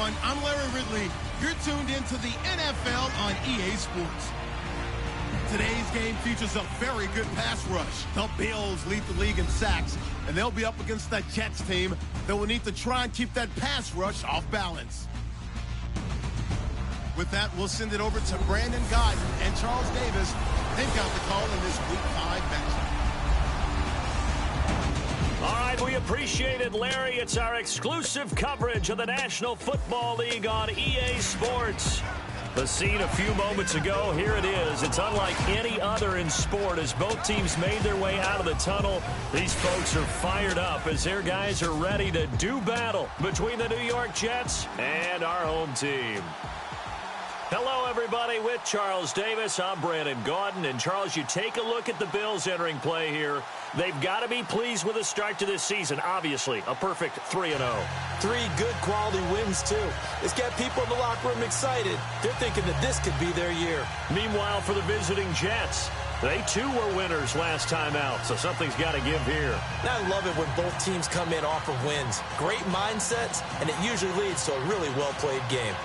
everyone. I'm Larry Ridley. You're tuned into the NFL on EA Sports. Today's game features a very good pass rush. The Bills lead the league in sacks, and they'll be up against that Jets team that will need to try and keep that pass rush off balance. With that, we'll send it over to Brandon Guyton and Charles Davis. They've got the call in this Week 5 matchup. All right, we appreciate it, Larry. It's our exclusive coverage of the National Football League on EA Sports. The scene a few moments ago, here it is. It's unlike any other in sport as both teams made their way out of the tunnel. These folks are fired up as their guys are ready to do battle between the New York Jets and our home team. Hello, everybody. With Charles Davis, I'm Brandon Guyton. And, Charles, you take a look at the Bills entering play here. They've got to be pleased with the start to this season. Obviously, a perfect 3-0. 3 good quality wins, too. It's got people in the locker room excited. They're thinking that this could be their year. Meanwhile, for the visiting Jets, they, too, were winners last time out, so something's got to give here. I love it when both teams come in off of wins. Great mindsets, and it usually leads to a really well-played game.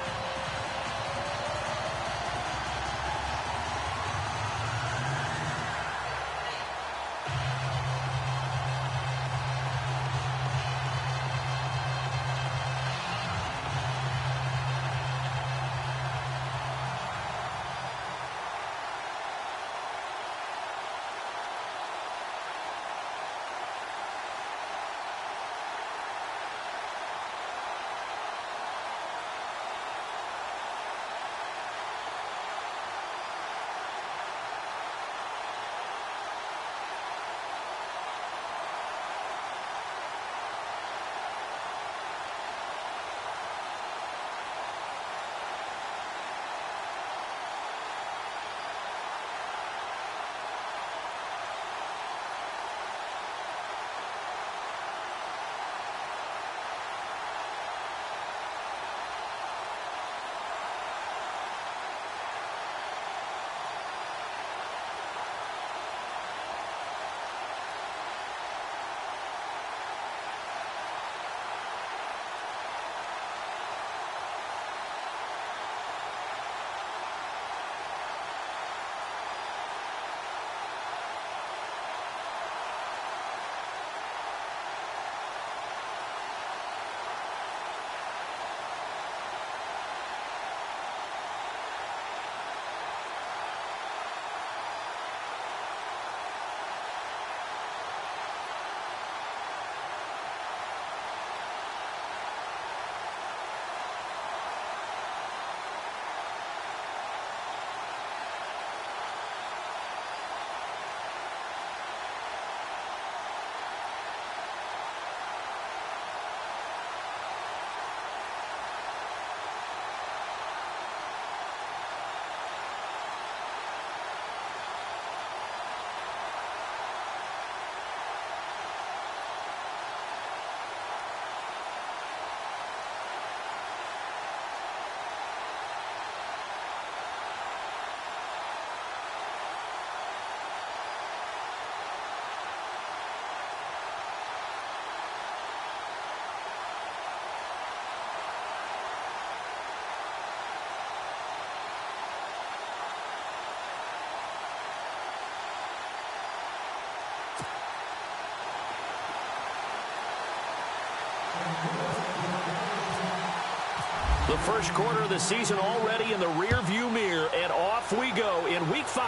The first quarter of the season already in the rear-view mirror, and off we go in Week 5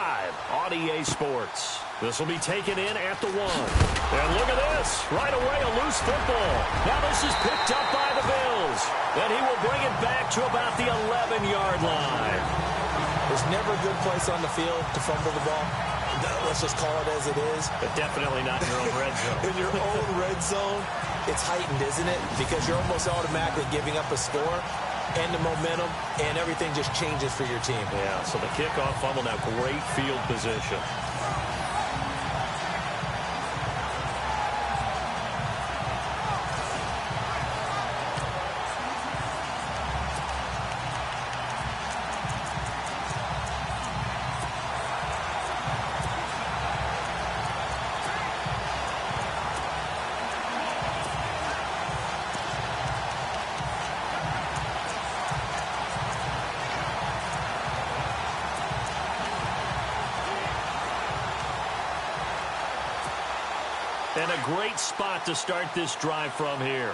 on EA Sports. This will be taken in at the 1. And look at this. Right away, a loose football. Now this is picked up by the Bills. And he will bring it back to about the 11-yard line. There's never a good place on the field to fumble the ball. Let's just call it as it is. But definitely not in your own red zone. In your own red zone, it's heightened, isn't it? Because you're almost automatically giving up a score and the momentum, and everything just changes for your team. Yeah, so the kickoff fumble, now great field position. And a great spot to start this drive from here.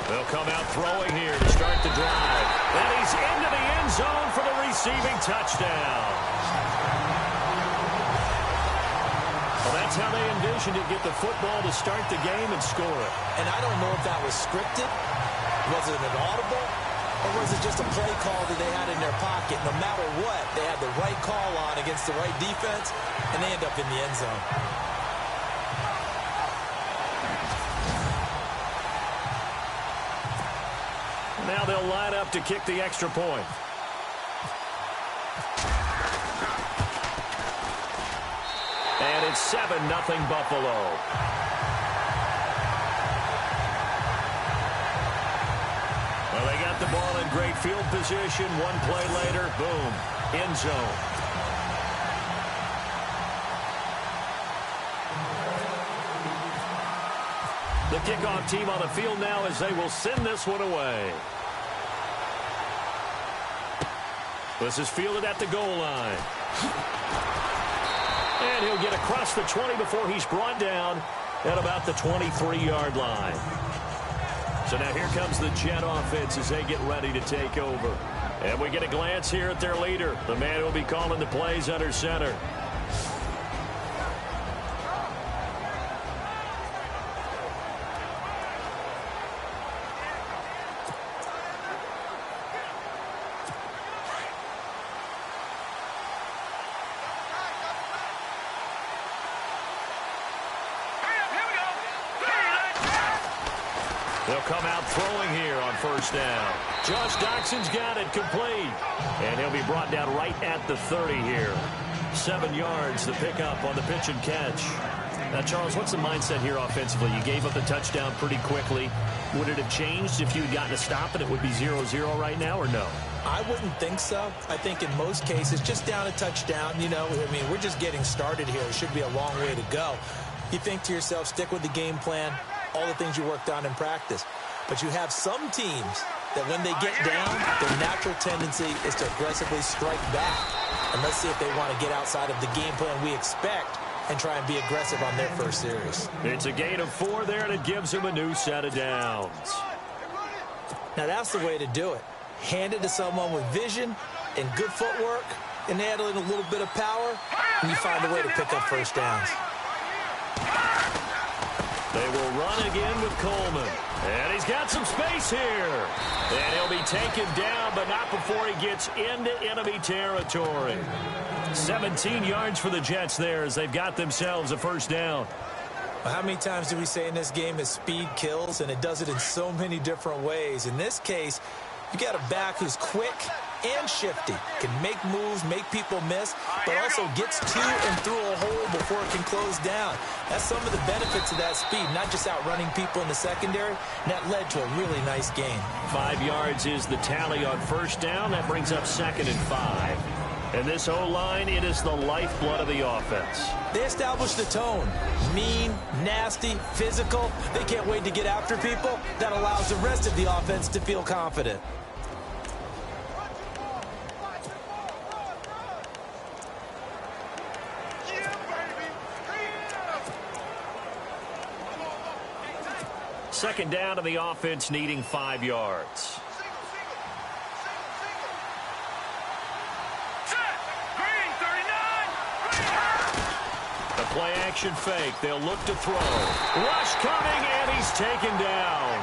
They'll come out throwing here to start the drive. And he's into the end zone for the receiving touchdown. Well, that's how they envisioned it, get the football to start the game and score it. And I don't know if that was scripted. Was it an audible? Or was it just a play call that they had in their pocket? No matter what, they had the right call on against the right defense, and they end up in the end zone. Now they'll line up to kick the extra point. And it's 7-0 Buffalo. Well, they got the ball in great field position. One play later, boom, end zone. The kickoff team on the field now as they will send this one away. This is fielded at the goal line. And he'll get across the 20 before he's brought down at about the 23-yard line. So now here comes the Jet offense as they get ready to take over. And we get a glance here at their leader, the man who will be calling the plays under center. They'll come out throwing here on first down. Josh Doxson's got it complete. And he'll be brought down right at the 30 here. 7 yards, the pickup on the pitch and catch. Now, Charles, what's the mindset here offensively? You gave up the touchdown pretty quickly. Would it have changed if you had gotten a stop and it would be 0-0 right now, or no? I wouldn't think so. I think in most cases, just down a touchdown, you know, I mean, we're just getting started here. It should be a long way to go. You think to yourself, stick with the game plan, all the things you worked on in practice. But you have some teams that when they get down, their natural tendency is to aggressively strike back. And let's see if they want to get outside of the game plan we expect and try and be aggressive on their first series. It's a gain of 4 there, and it gives them a new set of downs. Now that's the way to do it. Hand it to someone with vision and good footwork, and add in a little bit of power, and you find a way to pick up first downs. They will run again with Coleman. And he's got some space here. And he'll be taken down, but not before he gets into enemy territory. 17 yards for the Jets there as they've got themselves a first down. Well, how many times do we say in this game is speed kills, and it does it in so many different ways. In this case, you got a back who's quick and shifty, can make moves, make people miss, but also gets to and through a hole before it can close down. That's some of the benefits of that speed, not just outrunning people in the secondary, and that led to a really nice game. 5 yards is the tally on first down. That brings up 2nd and 5. And this O-line, it is the lifeblood of the offense. They established the tone. Mean, nasty, physical. They can't wait to get after people. That allows the rest of the offense to feel confident. Second down to the offense, needing 5 yards. The play action fake. They'll look to throw. Rush coming, and he's taken down.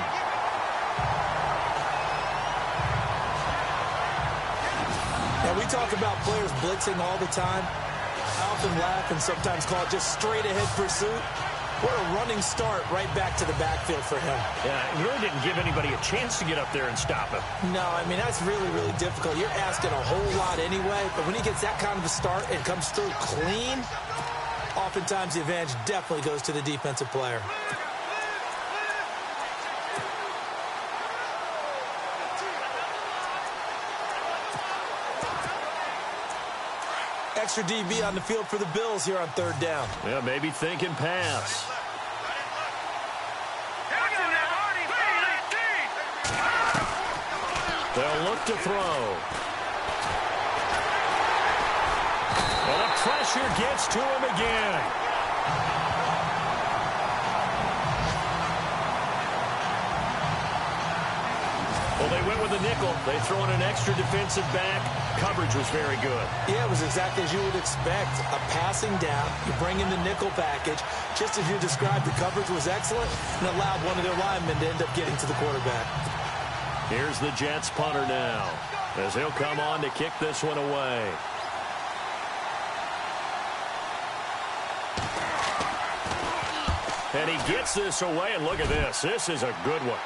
Now, we talk about players blitzing all the time. I often laugh and sometimes call it just straight ahead pursuit. What a running start right back to the backfield for him. Yeah, he really didn't give anybody a chance to get up there and stop him. No, I mean, that's really, really difficult. You're asking a whole lot anyway, but when he gets that kind of a start and comes through clean, oftentimes the advantage definitely goes to the defensive player. Extra DB on the field for the Bills here on third down. Yeah, maybe thinking pass. They'll look to throw. Well, the pressure gets to him again. Well, they went with a nickel. They throw in an extra defensive back. Coverage was very good. Yeah, it was exactly as you would expect. A passing down, you bring in the nickel package. Just as you described, the coverage was excellent and allowed one of their linemen to end up getting to the quarterback. Here's the Jets punter now, as he'll come on to kick this one away. And he gets this away, and look at this. This is a good one.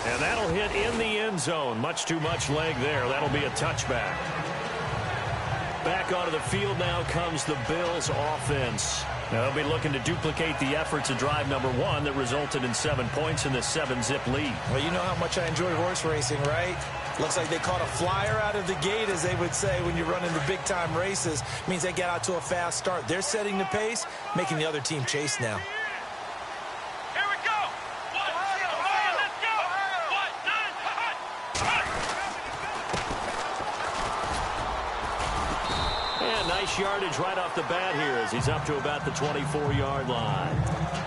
And that'll hit in the end zone. Much too much leg there. That'll be a touchback. Back onto the field now comes the Bills offense. Now they'll be looking to duplicate the efforts of drive number 1 that resulted in 7 points in this 7-zip lead. Well, you know how much I enjoy horse racing, right? Looks like they caught a flyer out of the gate, as they would say when you're running the big-time races. It means they get out to a fast start. They're setting the pace, making the other team chase now. Yardage right off the bat here as he's up to about the 24-yard line.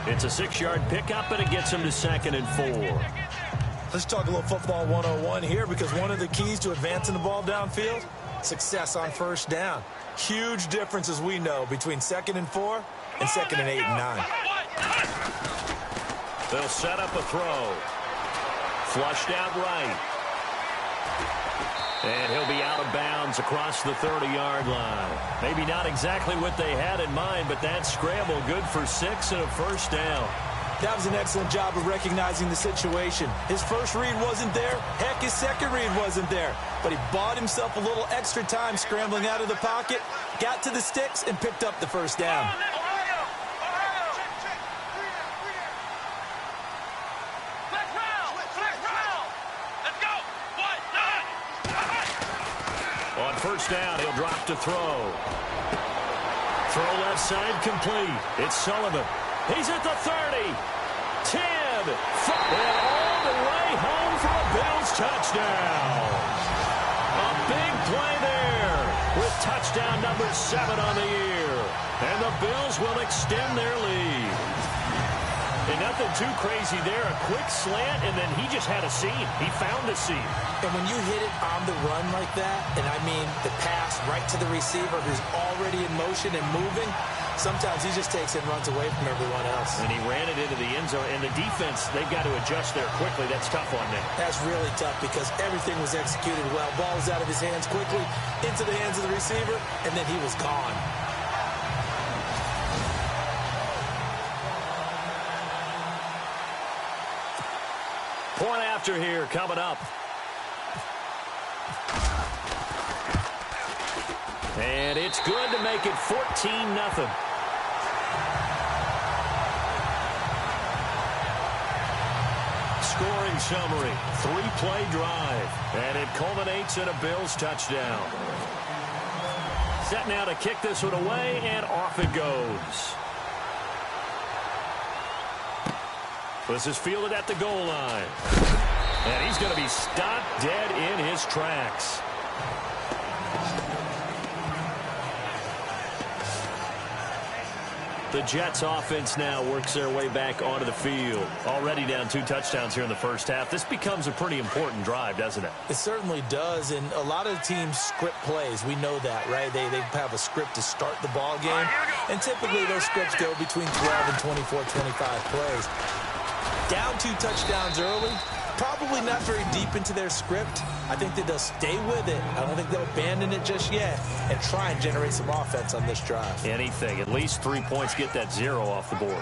It's a 6-yard pickup, and it gets him to 2nd and 4. Let's talk a little football 101 here, because one of the keys to advancing the ball downfield, success on first down. Huge difference, as we know, between 2nd and 4 and 2nd and 8 and 9. They'll set up a throw. Flushed out right. And he'll be out of bounds across the 30-yard line. Maybe not exactly what they had in mind, but that scramble good for 6 and a first down. That was an excellent job of recognizing the situation. His first read wasn't there. Heck, his second read wasn't there. But he bought himself a little extra time scrambling out of the pocket, got to the sticks, and picked up the first down. On first down, he'll drop to throw. Throw left side complete. It's Sullivan. He's at the 30. 10. And all the way home for a Bills touchdown. A big play there with touchdown number 7 on the year. And the Bills will extend their lead. And nothing too crazy there. A quick slant, and then he just had a seam. He found a seam. And when you hit it on the run like that, and I mean the pass right to the receiver who's already in motion and moving, sometimes he just takes it and runs away from everyone else. And he ran it into the end zone. And the defense, they've got to adjust there quickly. That's tough on them. That's really tough because everything was executed well. Ball was out of his hands quickly, into the hands of the receiver, and then he was gone. Point after here coming up. And it's good to make it 14-0. Scoring summary, 3-play drive, and it culminates in a Bills touchdown. Set now to kick this one away, and off it goes. This is fielded at the goal line. And he's going to be stopped dead in his tracks. The Jets offense now works their way back onto the field. Already down 2 touchdowns here in the first half. This becomes a pretty important drive, doesn't it? It certainly does, and a lot of teams script plays. We know that, right? They have a script to start the ball game, and typically those scripts go between 12 and 24, 25 plays. Down 2 touchdowns early, probably not very deep into their script. I think that they'll stay with it. I don't think they'll abandon it just yet and try and generate some offense on this drive. Anything. At least 3 points, get that 0 off the board.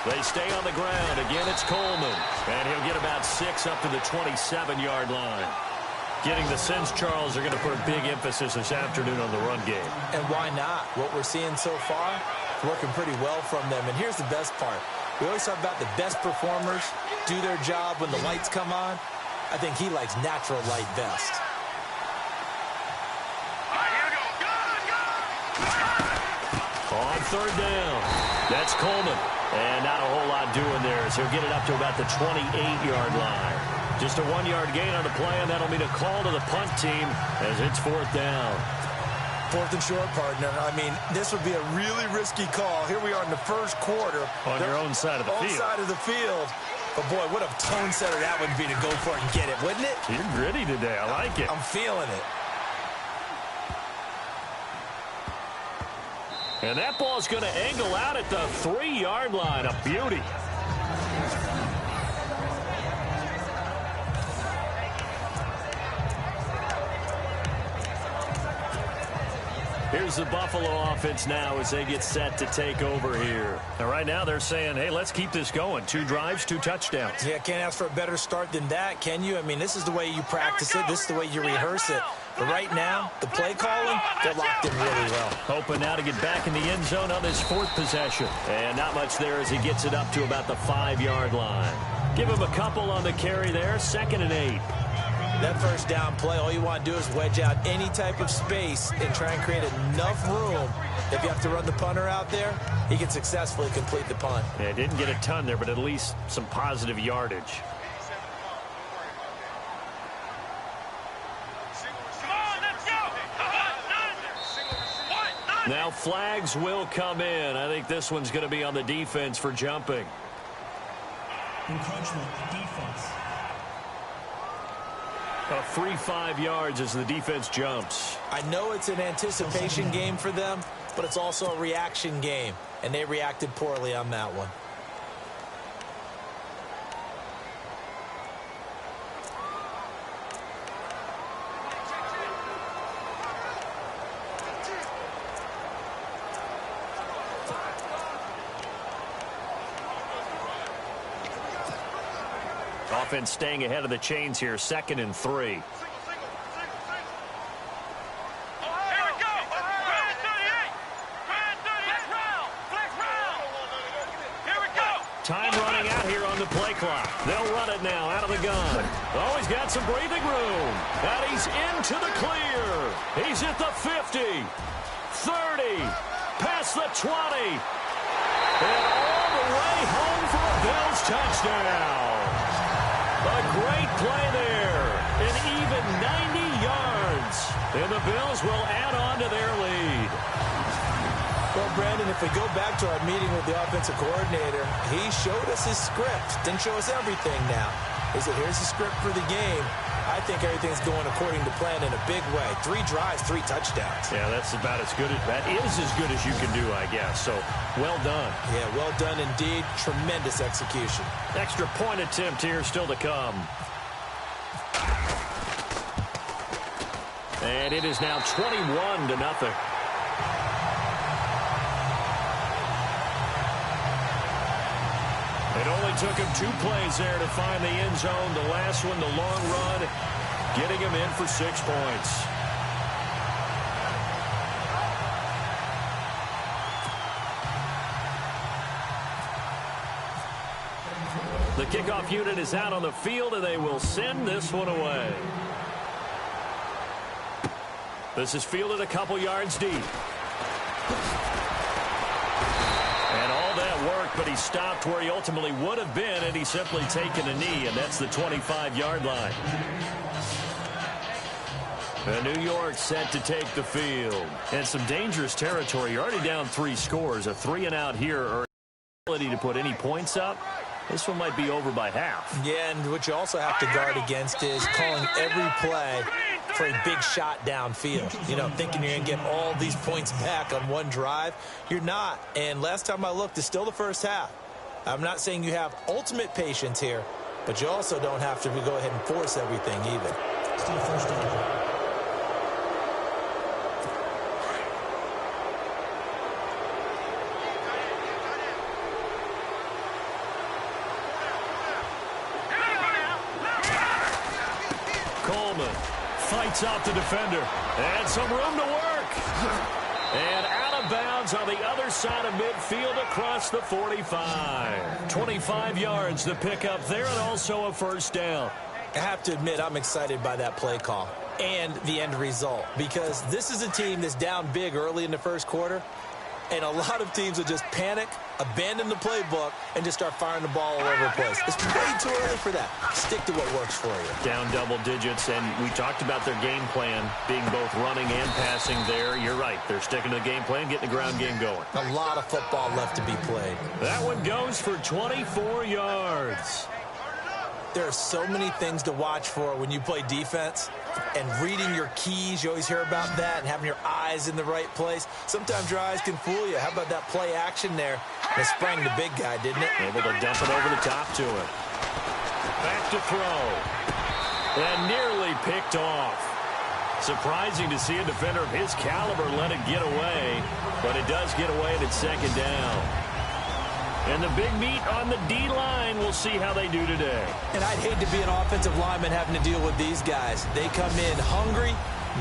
They stay on the ground. Again, it's Coleman. And he'll get about 6 up to the 27-yard line. Getting the sense, Charles, they're going to put a big emphasis this afternoon on the run game. And why not? What we're seeing so far, working pretty well from them. And here's the best part. We always talk about the best performers do their job when the lights come on. I think he likes natural light best. On third down, that's Coleman. And not a whole lot doing there as he'll get it up to about the 28-yard line. Just a 1-yard gain on the play, and that'll mean a call to the punt team as it's fourth down. Fourth and short, partner. I mean, this would be a really risky call. Here we are in the first quarter. On your own side of the field. Own side of the field. But, boy, what a tone setter that would be to go for it and get it, wouldn't it? You're gritty today. I like it. I'm feeling it. And that ball's going to angle out at the 3-yard line. A beauty. Here's the Buffalo offense now as they get set to take over here. And right now they're saying, hey, let's keep this going. 2 drives, 2 touchdowns. Yeah, can't ask for a better start than that, can you? I mean, this is the way you practice it. This is the way you rehearse it. But right now, the play calling, they're locked in really well. Hoping now to get back in the end zone on this 4th possession. And not much there as he gets it up to about the 5-yard line. Give him a couple on the carry there. 2nd and 8. That first down play, all you want to do is wedge out any type of space and try and create enough room. If you have to run the punter out there, he can successfully complete the punt. Yeah, didn't get a ton there, but at least some positive yardage. Now flags will come in. I think this one's going to be on the defense for jumping. Encroachment, defense. A free 5 yards as the defense jumps. I know it's an anticipation game for them, but it's also a reaction game, and they reacted poorly on that one. Offense staying ahead of the chains here. 2nd and 3. Time running out here on the play clock. They'll run it now out of the gun. Oh, he's got some breathing room. And he's into the clear. He's at the 50, 30, past the 20. And all the way home for a Bills touchdown. A great play there. An even 90 yards. And the Bills will add on to their lead. Well, Brandon, if we go back to our meeting with the offensive coordinator, he showed us his script. Didn't show us everything now. He said, here's the script for the game. I think everything's going according to plan in a big way. 3 drives, 3 touchdowns. Yeah, that's about as good as that is as good as you can do, I guess. So, well done. Yeah, well done indeed. Tremendous execution. Extra point attempt here still to come. And it is now 21-0. It only took him 2 plays there to find the end zone. The last one, the long run, getting him in for 6 points. The kickoff unit is out on the field, and they will send this one away. This is fielded a couple yards deep. And all that work, but he stopped where he ultimately would have been, and he's simply taken a knee, and that's the 25-yard line. And New York set to take the field. And some dangerous territory. You're already down 3 scores. A 3-and-out here, or ability to put any points up. This one might be over by half. Yeah, and what you also have to guard against is calling every play for a big shot downfield. You know, thinking you're going to get all these points back on one drive. You're not. And last time I looked, it's still the first half. I'm not saying you have ultimate patience here, but you also don't have to go ahead and force everything either. Still first down. Fights out the defender. And some room to work. And out of bounds on the other side of midfield across the 45. 25 yards to pick up there, and also a first down. I have to admit, I'm excited by that play call and the end result, because this is a team that's down big early in the first quarter. And a lot of teams will just panic, abandon the playbook, and just start firing the ball all over the place. It's way too early for that. Stick to what works for you. Down double digits, and we talked about their game plan being both running and passing there. You're right. They're sticking to the game plan, getting the ground game going. A lot of football left to be played. That one goes for 24 yards. There are so many things to watch for when you play defense. And reading your keys, you always hear about that, and having your eyes in the right place. Sometimes your eyes can fool you. How about that play action there? It sprang the big guy, didn't it? Able to dump it over the top to him. Back to throw. And nearly picked off. Surprising to see a defender of his caliber let it get away, but it does get away and it's second down. And the big meat on the D-line, we'll see how they do today. And I'd hate to be an offensive lineman having to deal with these guys. They come in hungry,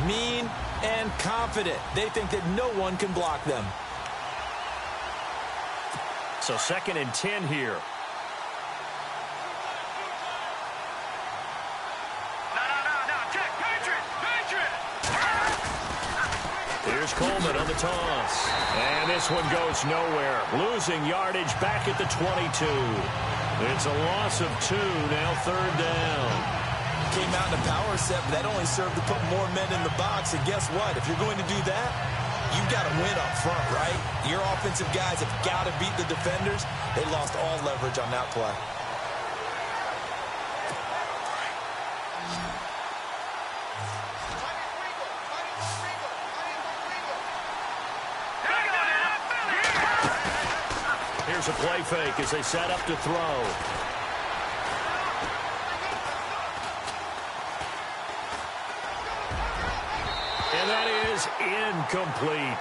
mean, and confident. They think that no one can block them. So 2nd and 10 here. Here's Coleman on the toss. And this one goes nowhere. Losing yardage back at the 22. It's a loss of 2, now 3rd down. Came out in a power set, but that only served to put more men in the box. And guess what? If you're going to do that, you've got to win up front, right? Your offensive guys have got to beat the defenders. They lost all leverage on that play. Here's a play fake as they set up to throw. And that is incomplete.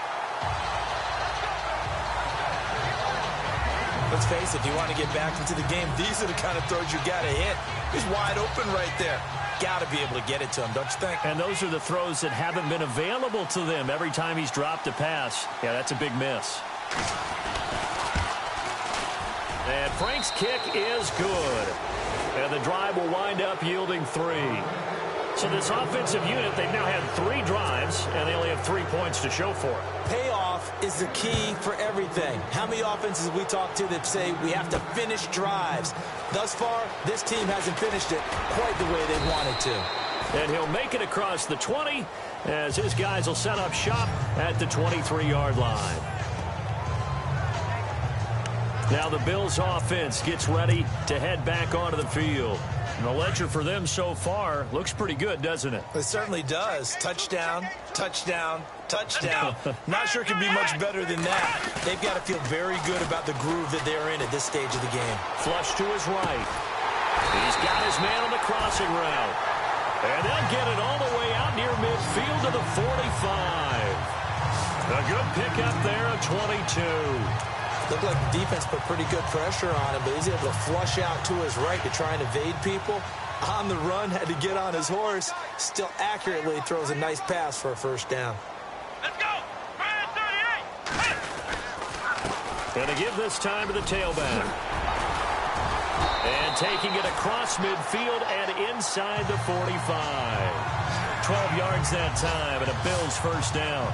Let's face it, if you want to get back into the game, these are the kind of throws you got to hit. He's wide open right there. Got to be able to get it to him, don't you think? And those are the throws that haven't been available to them every time he's dropped a pass. Yeah, that's a big miss. And Frank's kick is good. And the drive will wind up yielding 3. So this offensive unit, they've now had 3 drives, and they only have 3 points to show for it. Payoff is the key for everything. How many offenses we talk to that say we have to finish drives? Thus far, this team hasn't finished it quite the way they wanted to. And he'll make it across the 20 as his guys will set up shop at the 23-yard line. Now the Bills offense gets ready to head back onto the field. And the ledger for them so far looks pretty good, doesn't it? It certainly does. Touchdown, touchdown, touchdown. Not sure it can be much better than that. They've got to feel very good about the groove that they're in at this stage of the game. Flush to his right. He's got his man on the crossing route. And they'll get it all the way out near midfield to the 45. A good pickup there at 22. Looked like the defense put pretty good pressure on him, but he's able to flush out to his right to try and evade people. On the run, had to get on his horse. Still accurately throws a nice pass for a first down. Let's go! Ryan 38! Going to give this time to the tailback. And taking it across midfield and inside the 45. 12 yards that time and a Bills first down.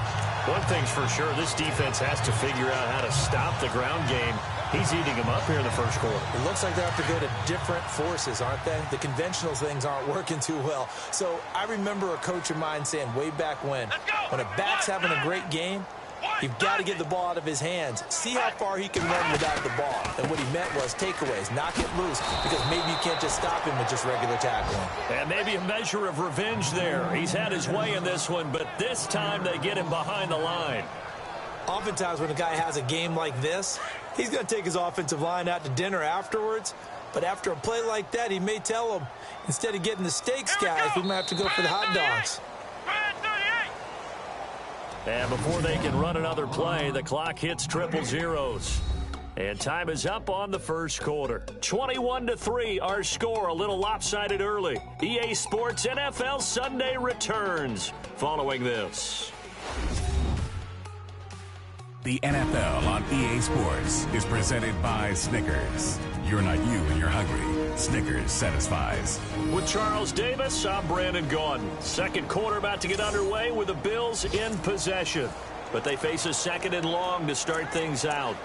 One thing's for sure, this defense has to figure out how to stop the ground game. He's eating them up here in the first quarter. It looks like they have to go to different forces, aren't they? The conventional things aren't working too well. So I remember a coach of mine saying way back when a back's having a great game, you've got to get the ball out of his hands. See how far he can run without the ball. And what he meant was takeaways, knock it loose, because maybe you can't just stop him with just regular tackling. And maybe a measure of revenge there. He's had his way in this one, but this time they get him behind the line. Oftentimes when a guy has a game like this, he's going to take his offensive line out to dinner afterwards. But after a play like that, he may tell them, instead of getting the steaks, guys, we might have to go for the hot dogs. And before they can run another play, the clock hits triple zeros. And time is up on the first quarter. 21-3, our score, a little lopsided early. EA Sports NFL Sunday returns following this. The NFL on EA Sports is presented by Snickers. You're not you when you're hungry. Snickers satisfies. With Charles Davis, I'm Brandon Gaudin. Second quarter about to get underway with the Bills in possession. but they face a 2nd and long to start things out.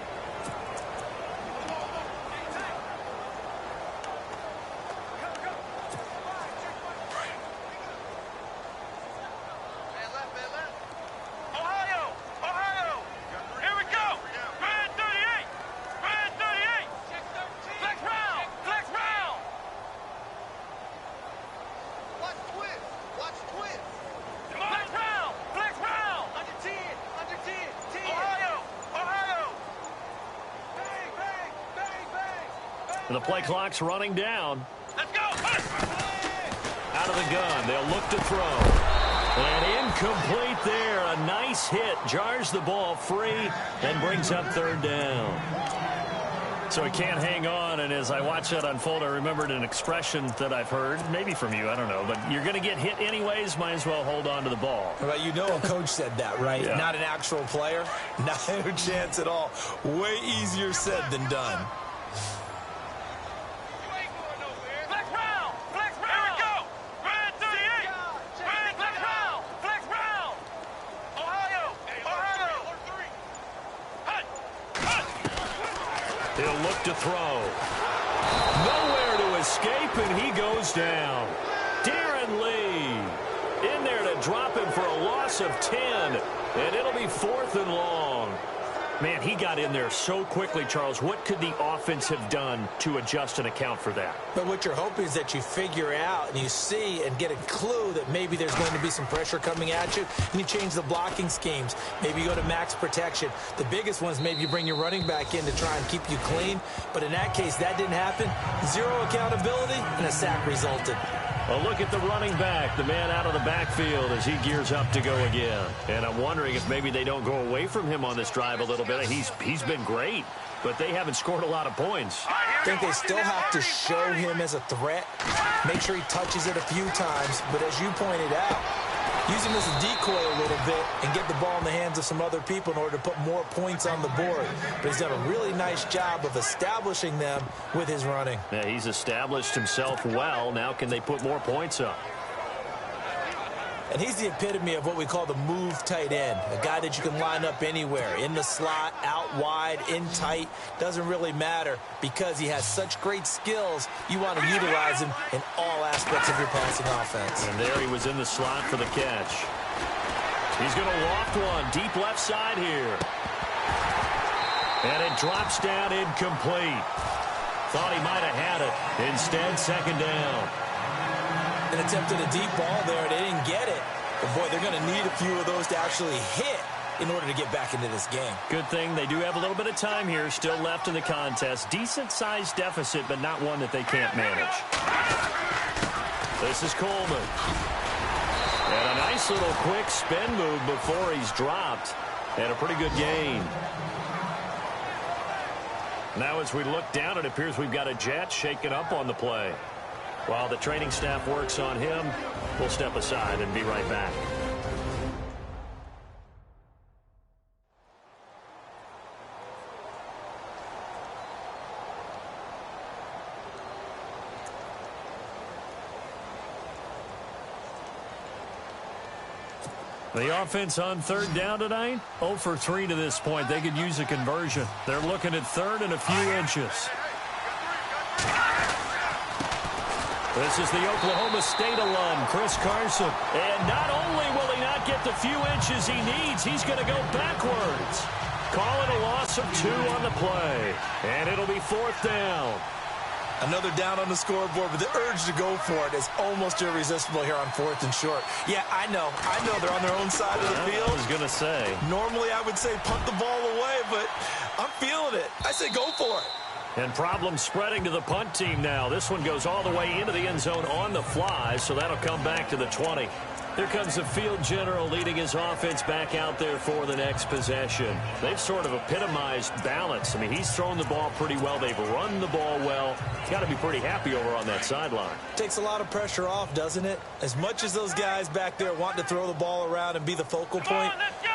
The play clock's running down. Let's go. Out of the gun. They'll look to throw. And incomplete there. A nice hit. Jars the ball free and brings up 3rd down. So he can't hang on. And as I watch that unfold, I remembered an expression that I've heard, maybe from you, I don't know. But you're going to get hit anyways. Might as well hold on to the ball. Well, you know a coach said that, right? Yeah. Not an actual player. Not a chance at all. Way easier said than done. He'll look to throw. Nowhere to escape, and he goes down. Darren Lee in there to drop him for a loss of 10, and it'll be 4th and long. Man, he got in there so quickly, Charles. What could the offense have done to adjust and account for that? But what you're hoping is that you figure out and you see and get a clue that maybe there's going to be some pressure coming at you, and you change the blocking schemes. Maybe you go to max protection. The biggest one is maybe you bring your running back in to try and keep you clean. But in that case, that didn't happen. 0 accountability, and a sack resulted. Well, look at the running back, the man out of the backfield as he gears up to go again. And I'm wondering if maybe they don't go away from him on this drive a little bit. He's been great, but they haven't scored a lot of points. I think they still have to show him as a threat, make sure he touches it a few times. But as you pointed out, use him as a decoy a little bit and get the ball in the hands of some other people in order to put more points on the board. But he's done a really nice job of establishing them with his running. Yeah, he's established himself well. Now can they put more points up? And he's the epitome of what we call the move tight end, a guy that you can line up anywhere, in the slot, out wide, in tight, doesn't really matter because he has such great skills. You want to utilize him in all aspects of your passing offense. And there he was in the slot for the catch. He's going to loft one deep left side here. And it drops down incomplete. Thought he might have had it. Instead, 2nd down. And attempted a deep ball there. They didn't get it. But, boy, they're going to need a few of those to actually hit in order to get back into this game. Good thing they do have a little bit of time here still left in the contest. Decent-sized deficit, but not one that they can't manage. This is Coleman. And a nice little quick spin move before he's dropped. And a pretty good gain. Now as we look down, it appears we've got a jet shaken up on the play. While the training staff works on him, we'll step aside and be right back. The offense on 3rd down tonight, 0 for 3 to this point. They could use a conversion. They're looking at 3rd and a few inches. This is the Oklahoma State alum, Chris Carson. And not only will he not get the few inches he needs, he's going to go backwards. Calling a loss of 2 on the play. And it'll be 4th down. Another down on the scoreboard, but the urge to go for it is almost irresistible here on 4th and short. Yeah, I know they're on their own side of the field. I was going to say. Normally I would say punt the ball away, but I'm feeling it. I say go for it. And problems spreading to the punt team now. This one goes all the way into the end zone on the fly, so that'll come back to the 20. Here comes the field general leading his offense back out there for the next possession. They've sort of epitomized balance. I mean, he's thrown the ball pretty well. They've run the ball well. Got to be pretty happy over on that sideline. Takes a lot of pressure off, doesn't it? As much as those guys back there want to throw the ball around and be the focal point,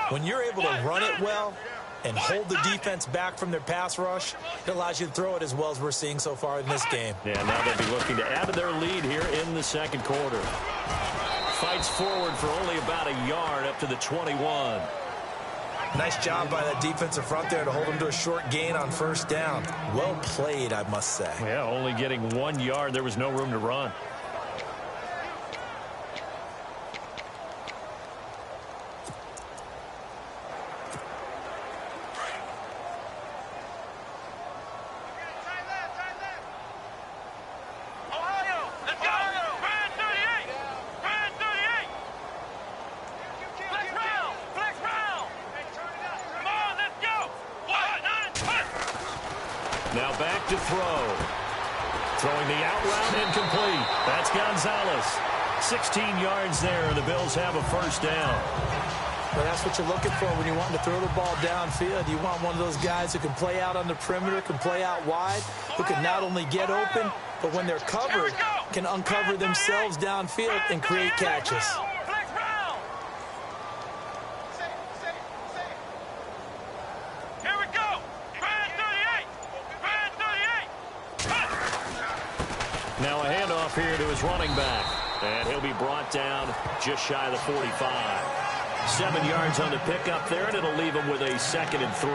when you're able to run it well and hold the defense back from their pass rush, it allows you to throw it as well as we're seeing so far in this game. Yeah, now they'll be looking to add to their lead here in the 2nd quarter. Fights forward for only about a yard up to the 21. Nice job by that defensive front there to hold him to a short gain on first down. Well played, I must say. Yeah, only getting 1 yard. There was no room to run. Now back to throw. Throwing the out route incomplete. That's Gonzalez. 16 yards there, and the Bills have a first down. Well, that's what you're looking for when you want to throw the ball downfield. You want one of those guys who can play out on the perimeter, can play out wide, who can not only get open, but when they're covered, can uncover themselves downfield and create catches. Now a handoff here to his running back. And he'll be brought down just shy of the 45. 7 yards on the pickup there, and it'll leave him with a 2nd and 3.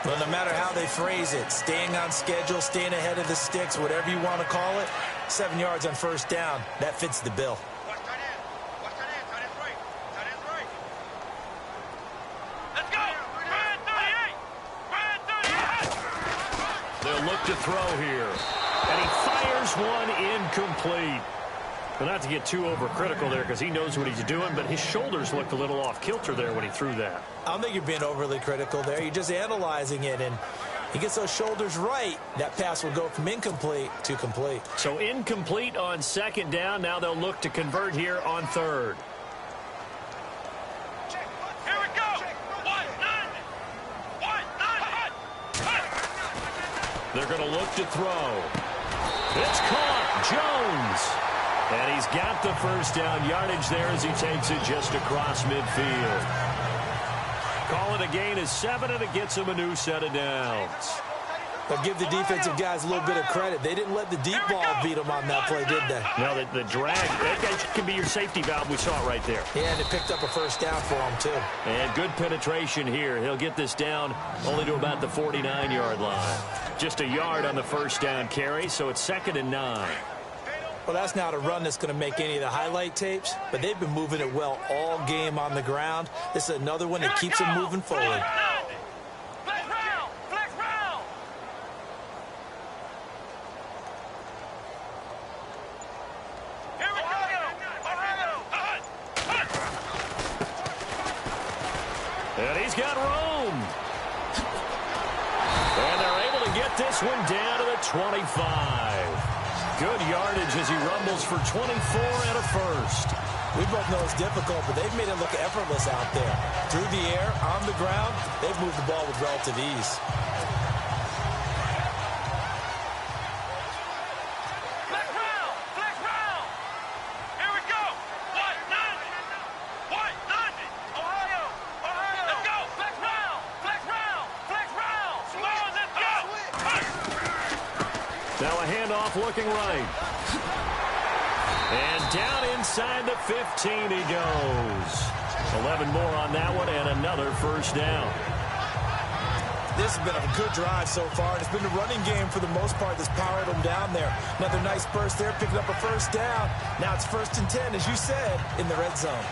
Well, no matter how they phrase it, staying on schedule, staying ahead of the sticks, whatever you want to call it, 7 yards on first down, that fits the bill. They'll look to throw here. And he fires one incomplete. But not to get too overcritical there because he knows what he's doing, but his shoulders looked a little off kilter there when he threw that. I don't think you're being overly critical there. You're just analyzing it, and he gets those shoulders right. That pass will go from incomplete to complete. So incomplete on 2nd down. Now they'll look to convert here on 3rd. Here we go. They're going to look to throw. It's caught. Jones. And he's got the first down yardage there as he takes it just across midfield. Call it a gain of 7, and it gets him a new set of downs. But give the defensive guys a little bit of credit. They didn't let the deep ball beat them on that play, did they? No, the drag, that can be your safety valve. We saw it right there. Yeah, and it picked up a first down for him, too. And good penetration here. He'll get this down only to about the 49-yard line. Just a yard on the first down carry, so it's 2nd and 9. Well, that's not a run that's going to make any of the highlight tapes, but they've been moving it well all game on the ground. This is another one that keeps them moving forward. And he's got room. And they're able to get this one down to the 25. Good yardage as he rumbles for 24 and a first. We both know it's difficult, but they've made it look effortless out there. Through the air, on the ground, they've moved the ball with relative ease. Now a handoff looking right. And down inside the 15 he goes. 11 more on that one and another first down. This has been a good drive so far, and it's been the running game for the most part that's powered them down there. Another nice burst there, picking up a first down. Now it's 1st and 10, as you said, in the red zone.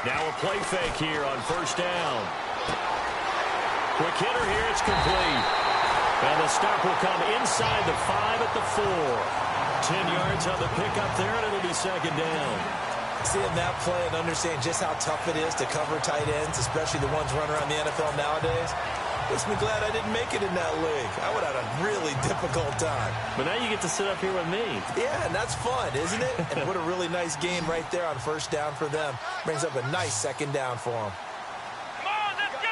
Now a play fake here on first down. Quick hitter here, it's complete. And the stop will come inside the 5 at the 4. 10 yards on the pickup there, and it'll be 2nd down. Seeing that play and understanding just how tough it is to cover tight ends, especially the ones running around the NFL nowadays, makes me glad I didn't make it in that league. I would have had a really difficult time. But now you get to sit up here with me. Yeah, and that's fun, isn't it? And what a really nice game right there on first down for them. Brings up a nice 2nd down for them. Come on, let's go.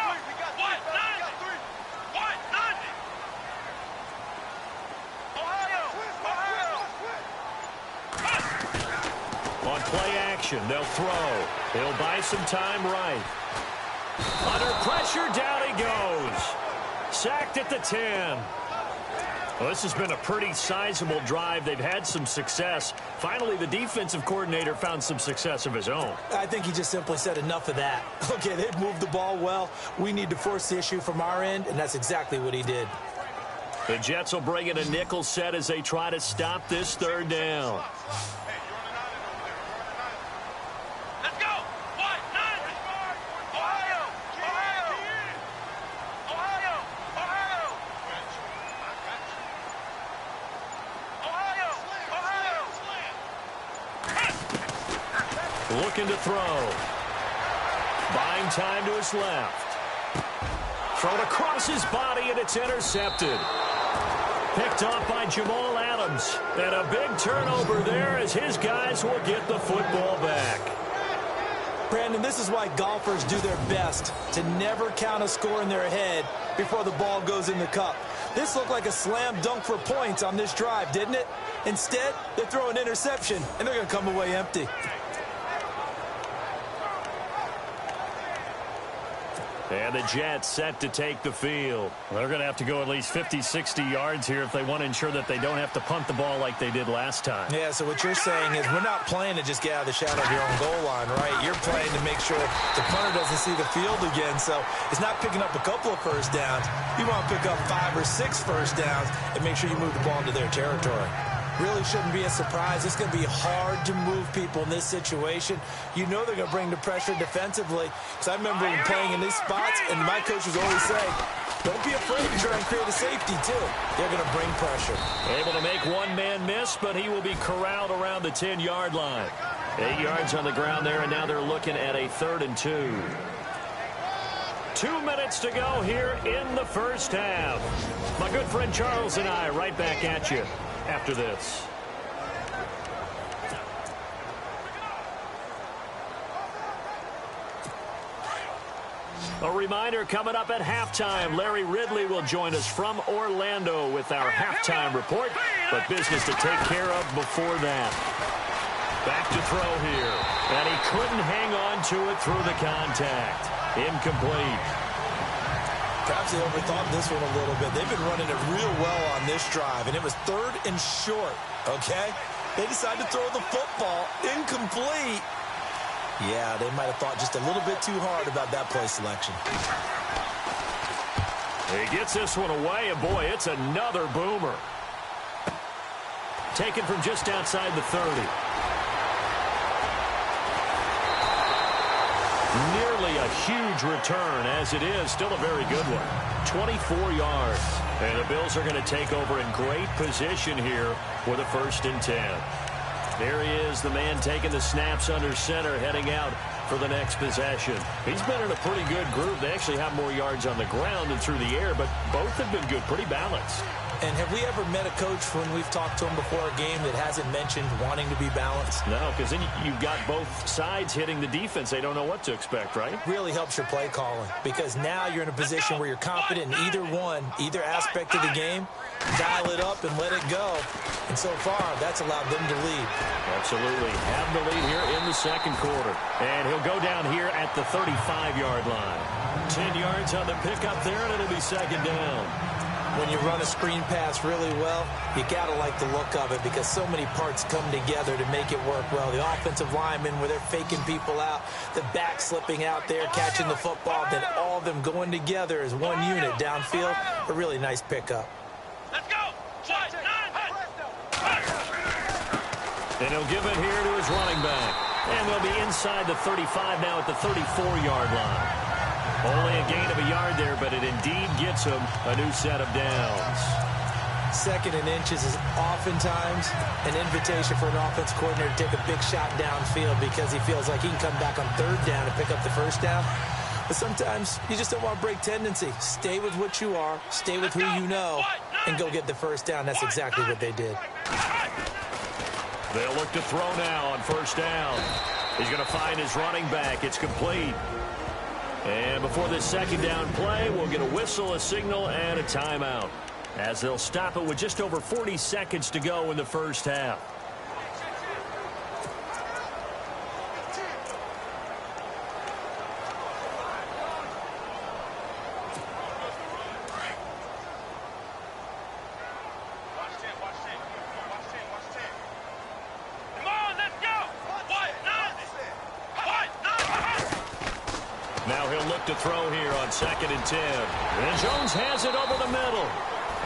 On play action, they'll throw. They'll buy some time right. Under pressure, down he goes. Sacked at the 10. Well, this has been a pretty sizable drive. They've had some success. Finally, the defensive coordinator found some success of his own. I think he just simply said enough of that. Okay, they've moved the ball well. We need to force the issue from our end, and that's exactly what he did. The Jets will bring in a nickel set as they try to stop this third down. Let's go. What? 9. Ohio. Ohio. Ohio. Ohio. Ohio. Looking to throw. Buying time to his left. Thrown across his body, and it's intercepted. Picked off by Jamal Adams. And a big turnover there as his guys will get the football back. Brandon, this is why golfers do their best to never count a score in their head before the ball goes in the cup. This looked like a slam dunk for points on this drive, didn't it? Instead, they throw an interception, and they're going to come away empty. And the Jets set to take the field. They're going to have to go at least 50, 60 yards here if they want to ensure that they don't have to punt the ball like they did last time. Yeah, so what you're saying is we're not playing to just get out of the shadow of your own goal line, right? You're playing to make sure the punter doesn't see the field again. So it's not picking up a couple of first downs. You want to pick up 5 or 6 first downs and make sure you move the ball into their territory. Really shouldn't be a surprise. It's going to be hard to move people in this situation. You know they're going to bring the pressure defensively. Because I remember playing in these spots, and my coaches always say, don't be afraid to try and create a safety, too. They're going to bring pressure. Able to make one man miss, but he will be corralled around the 10-yard line. 8 yards on the ground there, and now they're looking at a 3rd and 2. 2 minutes to go here in the first half. My good friend Charles and I right back at you after this. A reminder coming up at halftime. Larry Ridley will join us from Orlando with our halftime report, but business to take care of before that. Back to throw here, and he couldn't hang on to it through the contact. Incomplete. Perhaps they overthought this one a little bit. They've been running it real well on this drive, and it was 3rd and short, okay? They decided to throw the football incomplete. Yeah, they might have thought just a little bit too hard about that play selection. He gets this one away, and boy, it's another boomer. Taken from just outside the 30. Nearly a huge return, as it is still a very good one. 24 yards. And the Bills are going to take over in great position here with a 1st and 10. There he is, the man taking the snaps under center, heading out for the next possession. He's been in a pretty good group. They actually have more yards on the ground than through the air, but both have been good, pretty balanced. And have we ever met a coach when we've talked to him before a game that hasn't mentioned wanting to be balanced? No, because then you've got both sides hitting the defense. They don't know what to expect, right? Really helps your play calling, because now you're in a position where you're confident in either aspect of the game. Dial it up and let it go. And so far, that's allowed them to lead. Absolutely. Have the lead here in the second quarter. And he'll go down here at the 35-yard line. 10 yards on the pickup there, and it'll be 2nd down. When you run a screen pass really well, you got to like the look of it because so many parts come together to make it work well. The offensive linemen, where they're faking people out, the back slipping out there, catching the football, then all of them going together as one unit downfield. A really nice pickup. Let's go. And he'll give it here to his running back. And they'll be inside the 35 now at the 34-yard line. Only a gain of a yard there, but it indeed gets him a new set of downs. 2nd and inches is oftentimes an invitation for an offense coordinator to take a big shot downfield because he feels like he can come back on 3rd down and pick up the 1st down. But sometimes you just don't want to break tendency. Stay with what you are, stay with who you know, and go get the 1st down. That's exactly what they did. They'll look to throw now on 1st down. He's going to find his running back. It's complete. And before this 2nd down play, we'll get a whistle, a signal, and a timeout, as they'll stop it with just over 40 seconds to go in the first half. back to throw here on 2nd and 10. And Jones has it over the middle.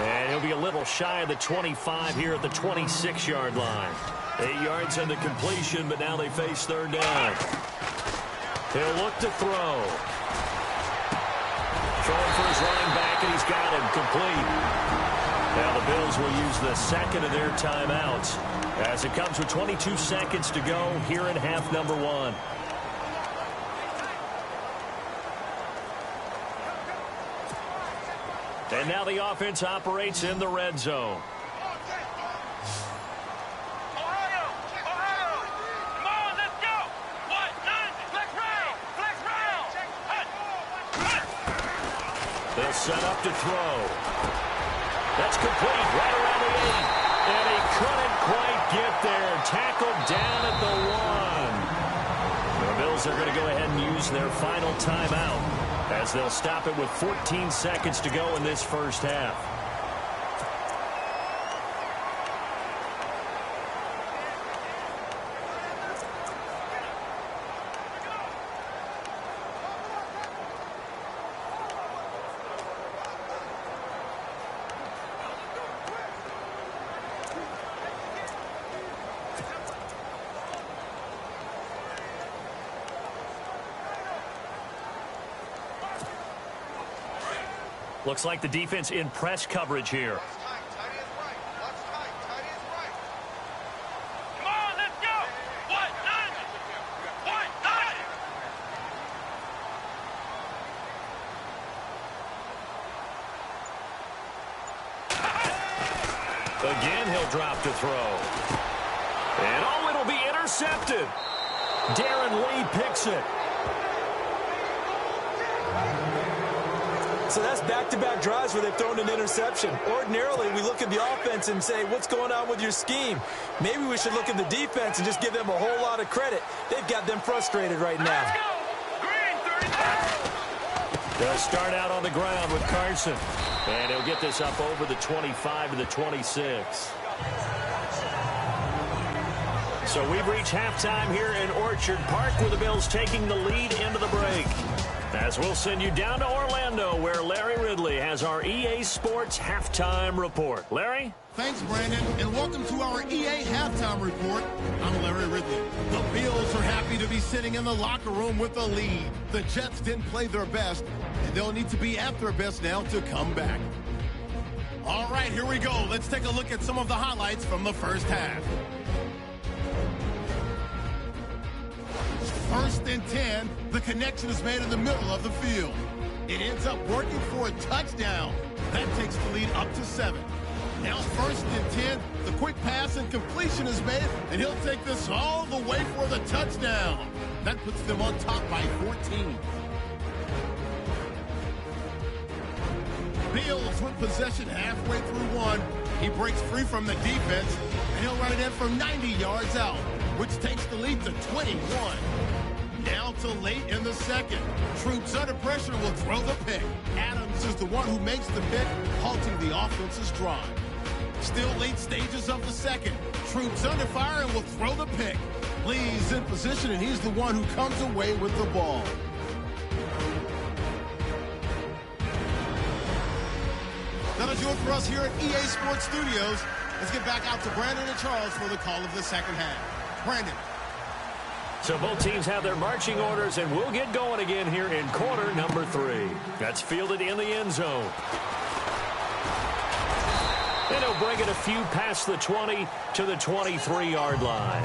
And he'll be a little shy of the 25 here at the 26-yard line. 8 yards on the completion, but now they face 3rd down. He'll look to throw. Throwing for his running back, and he's got him complete. Now the Bills will use the 2nd of their timeouts as it comes with 22 seconds to go here in half number 1. And now the offense operates in the red zone. Ohio! Come on, let's go! What? None! Flex round! Flex round! They'll set up to throw. That's complete right around the 8. And he couldn't quite get there. Tackled down at the 1. The Bills are going to go ahead and use their final timeout as they'll stop it with 14 seconds to go in this first half. Looks like the defense in press coverage here. Come on, let's go! What? None! What? None! Again, he'll drop to throw. And oh, it'll be intercepted. Darren Lee picks it. So that's back-to-back drives where they've thrown an interception. Ordinarily, we look at the offense and say, what's going on with your scheme? Maybe we should look at the defense and just give them a whole lot of credit. They've got them frustrated right now. Let's go! Green, 37! They'll start out on the ground with Carson. And he'll get this up over the 25 to the 26. So we've reached halftime here in Orchard Park with the Bills taking the lead into the break. As we'll send you down to Orlando where Larry Ridley has our EA Sports Halftime Report. Larry? Thanks, Brandon, and welcome to our EA Halftime Report. I'm Larry Ridley. The Bills are happy to be sitting in the locker room with a lead. The Jets didn't play their best, and they'll need to be at their best now to come back. All right, here we go. Let's take a look at some of the highlights from the first half. 1st and 10, the connection is made in the middle of the field. It ends up working for a touchdown. That takes the lead up to 7. Now 1st and 10, the quick pass and completion is made, and he'll take this all the way for the touchdown. That puts them on top by 14. Bills with possession halfway through 1. He breaks free from the defense, and he'll run it in from 90 yards out, which takes the lead to 21. Now to late in the 2nd. Troops under pressure will throw the pick. Adams is the one who makes the pick, halting the offense's drive. Still late stages of the 2nd. Troops under fire and will throw the pick. Lee's in position, and he's the one who comes away with the ball. That'll do it for us here at EA Sports Studios. Let's get back out to Brandon and Charles for the call of the second half. Brandon. So both teams have their marching orders, and we'll get going again here in quarter number 3. That's fielded in the end zone. And he'll bring it a few past the 20 to the 23-yard line.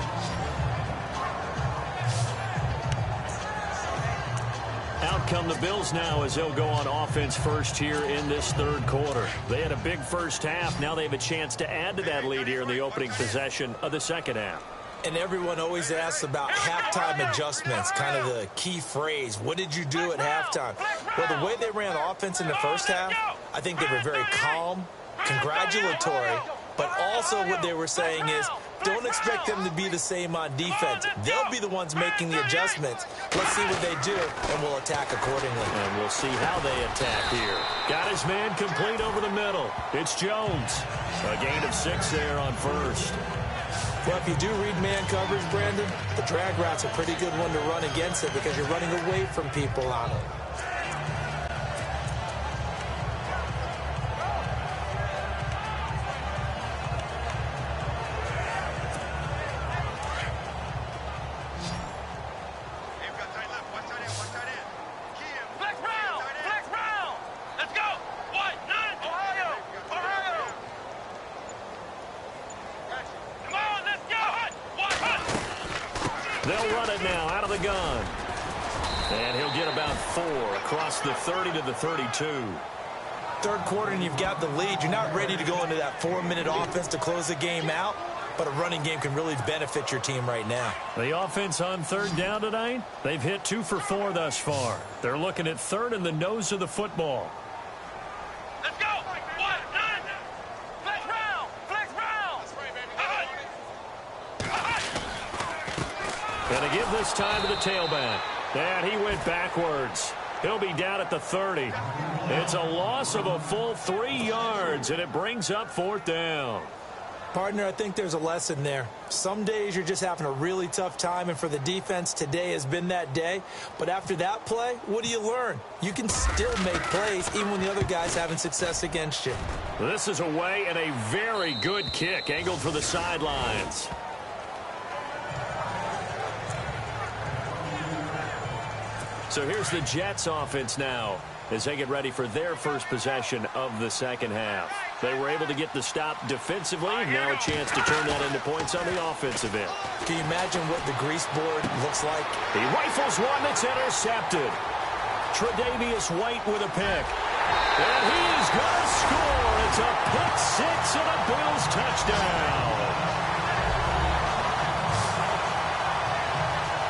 Out come the Bills now as they'll go on offense first here in this 3rd quarter. They had a big first half. Now they have a chance to add to that lead here in the opening possession of the 2nd half. And everyone always asks about halftime adjustments, kind of the key phrase. What did you do at halftime? Well, the way they ran offense in the first half, I think they were very calm, congratulatory, but also what they were saying is, don't expect them to be the same on defense. They'll be the ones making the adjustments. Let's see what they do, and we'll attack accordingly. And we'll see how they attack here. Got his man complete over the middle. It's Jones. A gain of 6 there on first. Well, if you do read man coverage, Brandon, the drag route's a pretty good one to run against it because you're running away from people on it. They'll run it now out of the gun. And he'll get about 4 across the 30 to the 32. Third quarter and you've got the lead. You're not ready to go into that 4-minute offense to close the game out, but a running game can really benefit your team right now. The offense on third down tonight, they've hit 2 for 4 thus far. They're looking at third in the nose of the football. Let's go. 1, 9. Flex round. Flex round. Going to give this time to the tailback. And he went backwards. He'll be down at the 30. It's a loss of a full 3 yards, and it brings up 4th down. Partner, I think there's a lesson there. Some days you're just having a really tough time, and for the defense, today has been that day. But after that play, what do you learn? You can still make plays even when the other guy's having success against you. This is away, and a very good kick angled for the sidelines. So here's the Jets offense now as they get ready for their first possession of the second half. They were able to get the stop defensively. Now a chance to turn that into points on the offensive end. Can you imagine what the grease board looks like? He rifles one that's intercepted. Tre'Davious White with a pick. And he's going to score. It's a pick 6 and a Bills touchdown.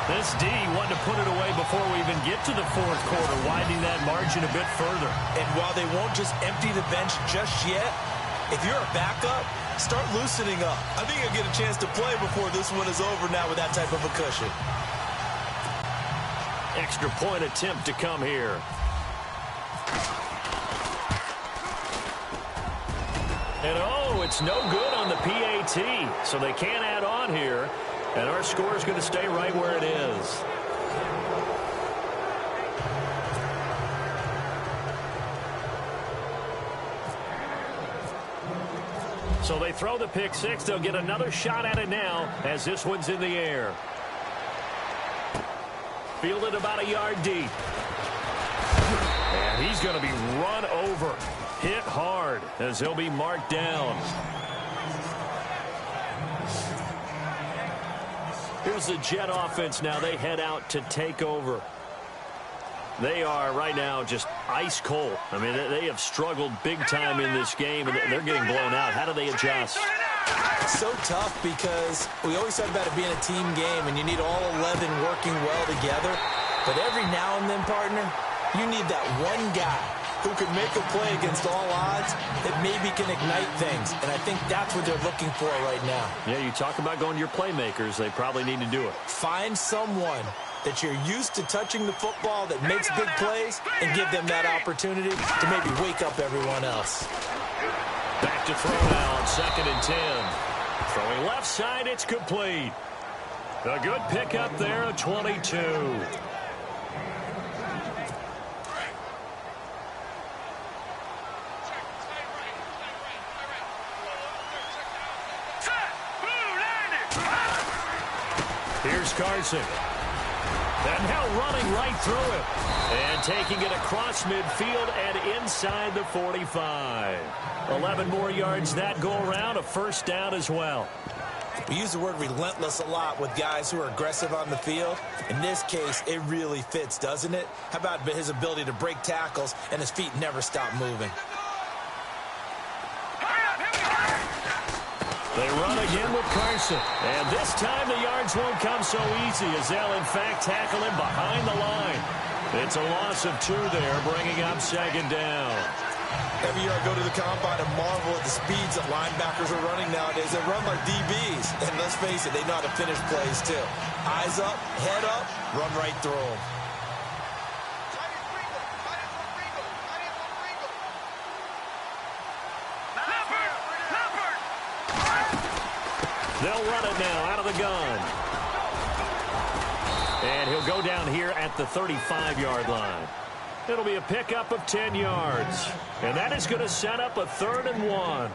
This D wanted to put it away before we even get to the fourth quarter, widening that margin a bit further. And while they won't just empty the bench just yet, if you're a backup, start loosening up. I think you'll get a chance to play before this one is over now with that type of a cushion. Extra point attempt to come here. And oh, it's no good on the PAT, so they can't add on here. And our score is going to stay right where it is. So they throw the pick 6. They'll get another shot at it now as this one's in the air. Fielded about a yard deep. And he's going to be run over. Hit hard as he'll be marked down. Here's the Jet offense now. They head out to take over. They are right now just ice cold. I mean, they have struggled big time in this game, and they're getting blown out. How do they adjust? It's so tough because we always talk about it being a team game, and you need all 11 working well together. But every now and then, partner, you need that one guy who can make a play against all odds that maybe can ignite things. And I think that's what they're looking for right now. Yeah, you talk about going to your playmakers. They probably need to do it. Find someone that you're used to touching the football that makes big plays and give them that opportunity to maybe wake up everyone else. Back to throw now on 2nd and 10. Throwing left side, it's complete. A good pickup there, a 22. Here's Carson. And now running right through it. And taking it across midfield and inside the 45. 11 more yards that go around, a first down as well. We use the word relentless a lot with guys who are aggressive on the field. In this case, it really fits, doesn't it? How about his ability to break tackles and his feet never stop moving? They run again with Carson. And this time the yards won't come so easy as they'll, in fact, tackle him behind the line. It's a loss of 2 there, bringing up 2nd down. Every year I go to the combine and marvel at the speeds that linebackers are running nowadays. They run like DBs. And let's face it, they know how to finish plays, too. Eyes up, head up, run right through them. They'll run it now out of the gun. And he'll go down here at the 35-yard line. It'll be a pickup of 10 yards. And that is going to set up a 3rd and 1.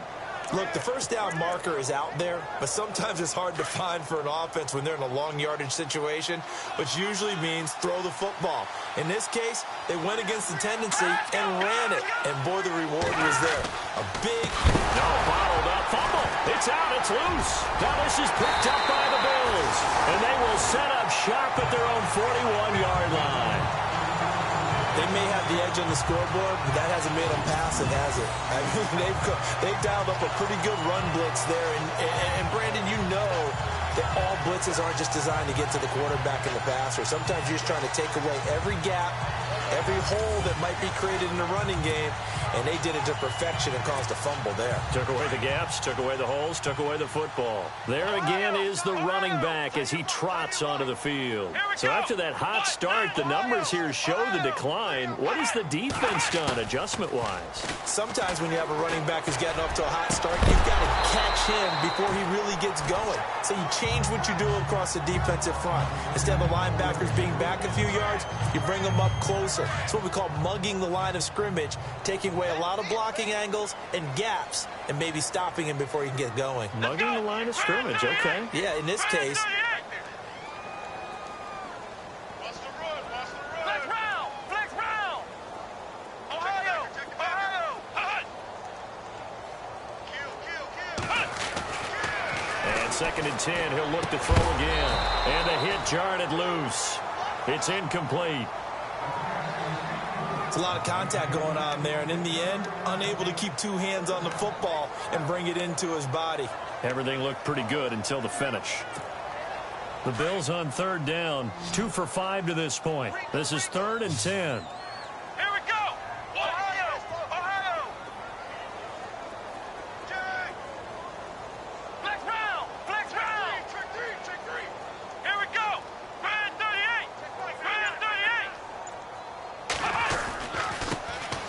Look, the first down marker is out there, but sometimes it's hard to find for an offense when they're in a long yardage situation, which usually means throw the football. In this case, they went against the tendency and ran it, and boy, the reward was there. A big... No, bottled up fumble. It's out, it's loose. Now this is picked up by the Bills, and they will set up shop at their own 41-yard line. They may have the edge on the scoreboard, but that hasn't made them pass it, has it? I mean, they've dialed up a pretty good run blitz there. And Brandon, you know that all blitzes aren't just designed to get to the quarterback in the passer. Sometimes you're just trying to take away every gap, every hole that might be created in the running game, and they did it to perfection and caused a fumble there. Took away the gaps, took away the holes, took away the football. There again is the running back as he trots onto the field. So after that hot start, the numbers here show the decline. What has the defense done adjustment-wise? Sometimes when you have a running back who's getting off to a hot start, you've got to catch him before he really gets going. So you change what you do across the defensive front. Instead of the linebackers being back a few yards, you bring them up closer. It's what we call mugging the line of scrimmage, taking away a lot of blocking angles and gaps and maybe stopping him before he can get going. Mugging the line of scrimmage, okay. Yeah, in this case... Second and 10, he'll look to throw again. And a hit jarred it loose. It's incomplete. It's a lot of contact going on there, and in the end, unable to keep two hands on the football and bring it into his body. Everything looked pretty good until the finish. The Bills on third down, 2 for 5 to this point. This is 3rd and 10.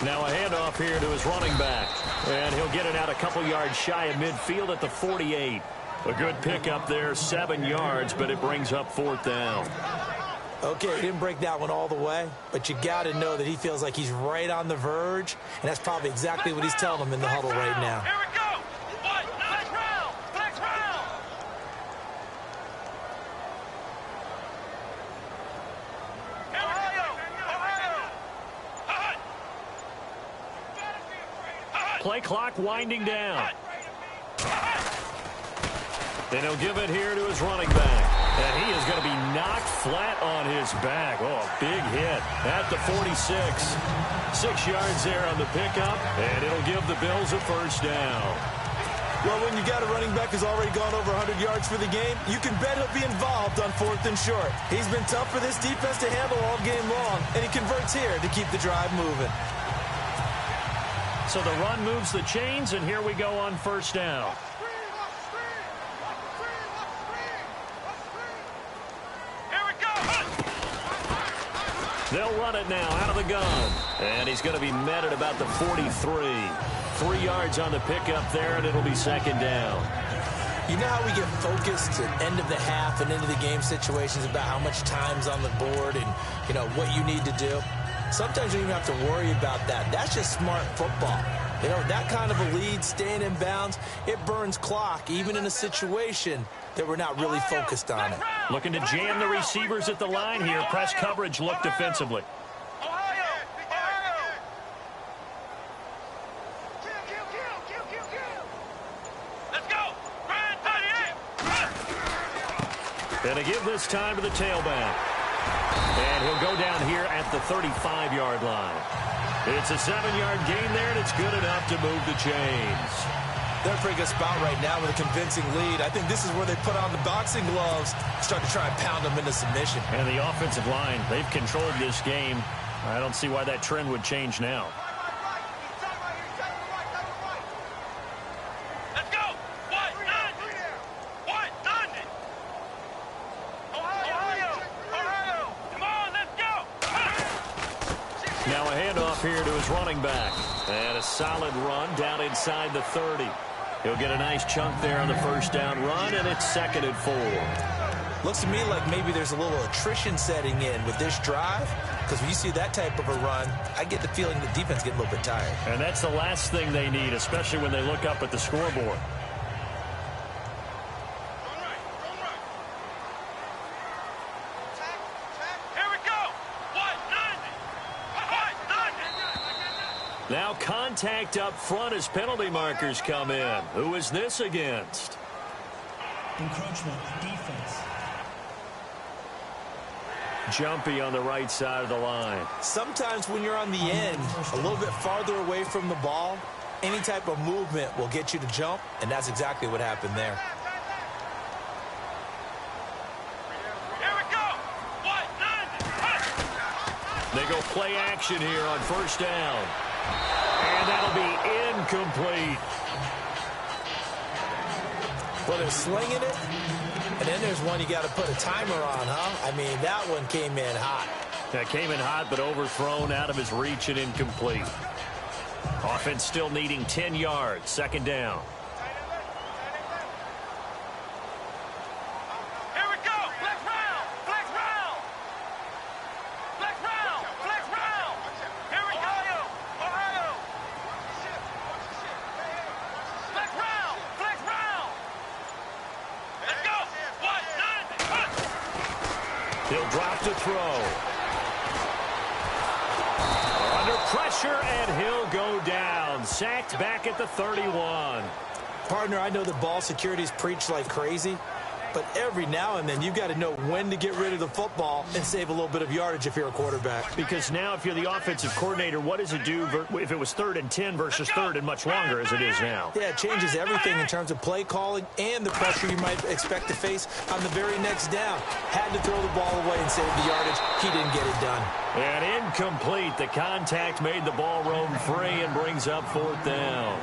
Now a handoff here to his running back. And he'll get it out a couple yards shy of midfield at the 48. A good pickup there, 7 yards, but it brings up 4th down. Okay, he didn't break that one all the way, but you got to know that he feels like he's right on the verge, and that's probably exactly what he's telling them in the huddle right now. Here we go. Flex round. Flex round. Play clock winding down. And he'll give it here to his running back. And he is going to be knocked flat on his back. Oh, a big hit at the 46. 6 yards there on the pickup, and it'll give the Bills a first down. Well, when you got a running back who's already gone over 100 yards for the game, you can bet he'll be involved on 4th and short. He's been tough for this defense to handle all game long, and he converts here to keep the drive moving. So the run moves the chains, and here we go on first down. They'll run it now out of the gun. And he's going to be met at about the 43. 3 yards on the pickup there, and it'll be 2nd down. You know how we get focused at end of the half and into the game situations about how much time's on the board and, you know, what you need to do? Sometimes you don't even have to worry about that. That's just smart football. You know, that kind of a lead, staying in bounds, it burns clock, even in a situation that we're not really focused on it. Looking to jam the receivers at the line here. Press coverage look defensively. Let's go. And to give this time to the tailback. And he'll go down here at the 35-yard line. It's a 7-yard gain there, and it's good enough to move the chains. They're in a pretty good spot right now with a convincing lead. I think this is where they put on the boxing gloves and start to try and pound them into submission. And the offensive line, they've controlled this game. I don't see why that trend would change now. Let's go. Ohio. Come on, let's go. Now a handoff here to his running back. And a solid run down inside the 30. He'll get a nice chunk there on the first down run, and it's 2nd and 4. Looks to me like maybe there's a little attrition setting in with this drive, because when you see that type of a run, I get the feeling the defense getting a little bit tired. And that's the last thing they need, especially when they look up at the scoreboard. Now contact up front as penalty markers come in. Who is this against? Encroachment, defense. Jumpy on the right side of the line. Sometimes when you're on the end, a little bit farther away from the ball, any type of movement will get you to jump, and that's exactly what happened there. Here we go. They go play action here on first down. And that'll be incomplete. Well, they're slinging it, and then there's one you got to put a timer on, huh? I mean, that one came in hot. That came in hot, but overthrown, out of his reach, and incomplete. Offense still needing 10 yards. Second down. Here we go. Flex round. Flex round. Flex round. Flex round. Here we go. Ohio. Flex round. Flex round. Let's go. 1-9. He'll drop to throw. Under pressure, and he'll go down. Sacked back at the 31. Partner, I know that ball security's preached like crazy, but every now and then you've got to know when to get rid of the football and save a little bit of yardage if you're a quarterback. Because now if you're the offensive coordinator, what does it do if it was 3rd and 10 versus 3rd and much longer as it is now? Yeah, it changes everything in terms of play calling and the pressure you might expect to face on the very next down. Had to throw the ball away and save the yardage. He didn't get it done. And incomplete. The contact made the ball roam free and brings up 4th down.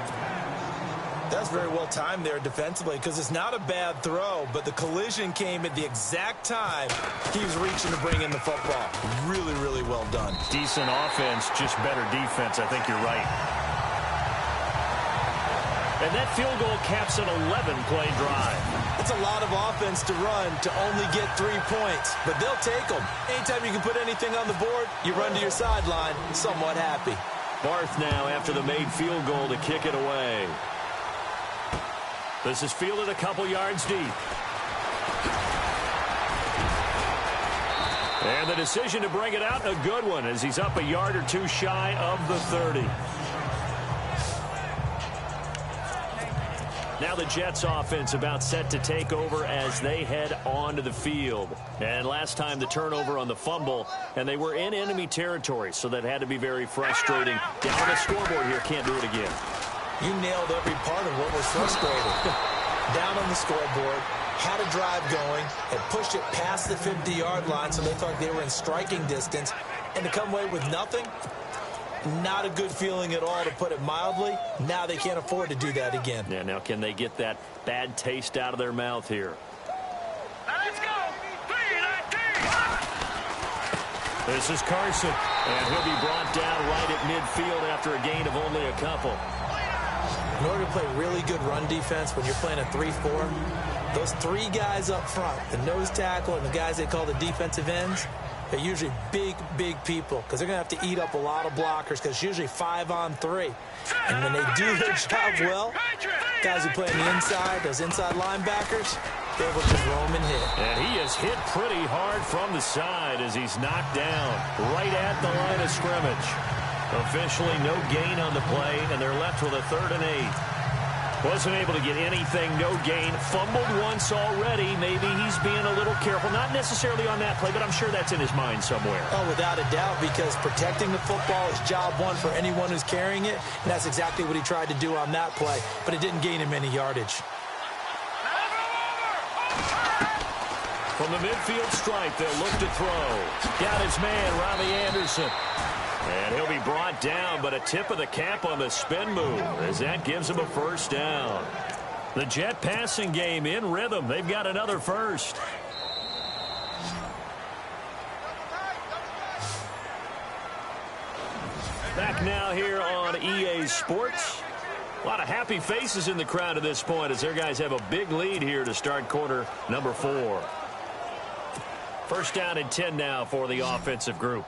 That's very well timed there defensively, because it's not a bad throw, but the collision came at the exact time he was reaching to bring in the football. Really, really well done. Decent offense, just better defense. I think you're right. And that field goal caps an 11-play drive. It's a lot of offense to run to only get 3 points, but they'll take them. Anytime you can put anything on the board, you run to your sideline somewhat happy. Barth now after the made field goal to kick it away. This is fielded a couple yards deep. And the decision to bring it out, a good one, as he's up a yard or two shy of the 30. Now the Jets offense about set to take over as they head onto the field. And last time the turnover on the fumble, and they were in enemy territory, so that had to be very frustrating. Down on the scoreboard here, can't do it again. You nailed every part of what was frustrating. Down on the scoreboard, had a drive going, and pushed it past the 50-yard line so they thought they were in striking distance. And to come away with nothing, not a good feeling at all, to put it mildly. Now they can't afford to do that again. Yeah, now can they get that bad taste out of their mouth here? Now let's go. 3-19. This is Carson, and he'll be brought down right at midfield after a gain of only a couple. In order to play really good run defense when you're playing a 3-4, those 3 guys up front, the nose tackle and the guys they call the defensive ends, they're usually big, big people, because they're going to have to eat up a lot of blockers, because it's usually 5-on-3. And when they do their job well, guys who play on the inside, those inside linebackers, they're able to just roam and hit. And he is hit pretty hard from the side as he's knocked down right at the line of scrimmage. Officially no gain on the play, and they're left with a 3rd and 8. Wasn't able to get anything, no gain. Fumbled once already. Maybe he's being a little careful. Not necessarily on that play, but I'm sure that's in his mind somewhere. Oh, without a doubt, because protecting the football is job one for anyone who's carrying it, and that's exactly what he tried to do on that play, but it didn't gain him any yardage. From the midfield stripe, they'll look to throw. Got his man, Robbie Anderson. And he'll be brought down, but a tip of the cap on the spin move, as that gives him a 1st down. The Jet passing game in rhythm. They've got another first. Back now here on EA Sports. A lot of happy faces in the crowd at this point, as their guys have a big lead here to start quarter number 4. First down and 10 now for the offensive group.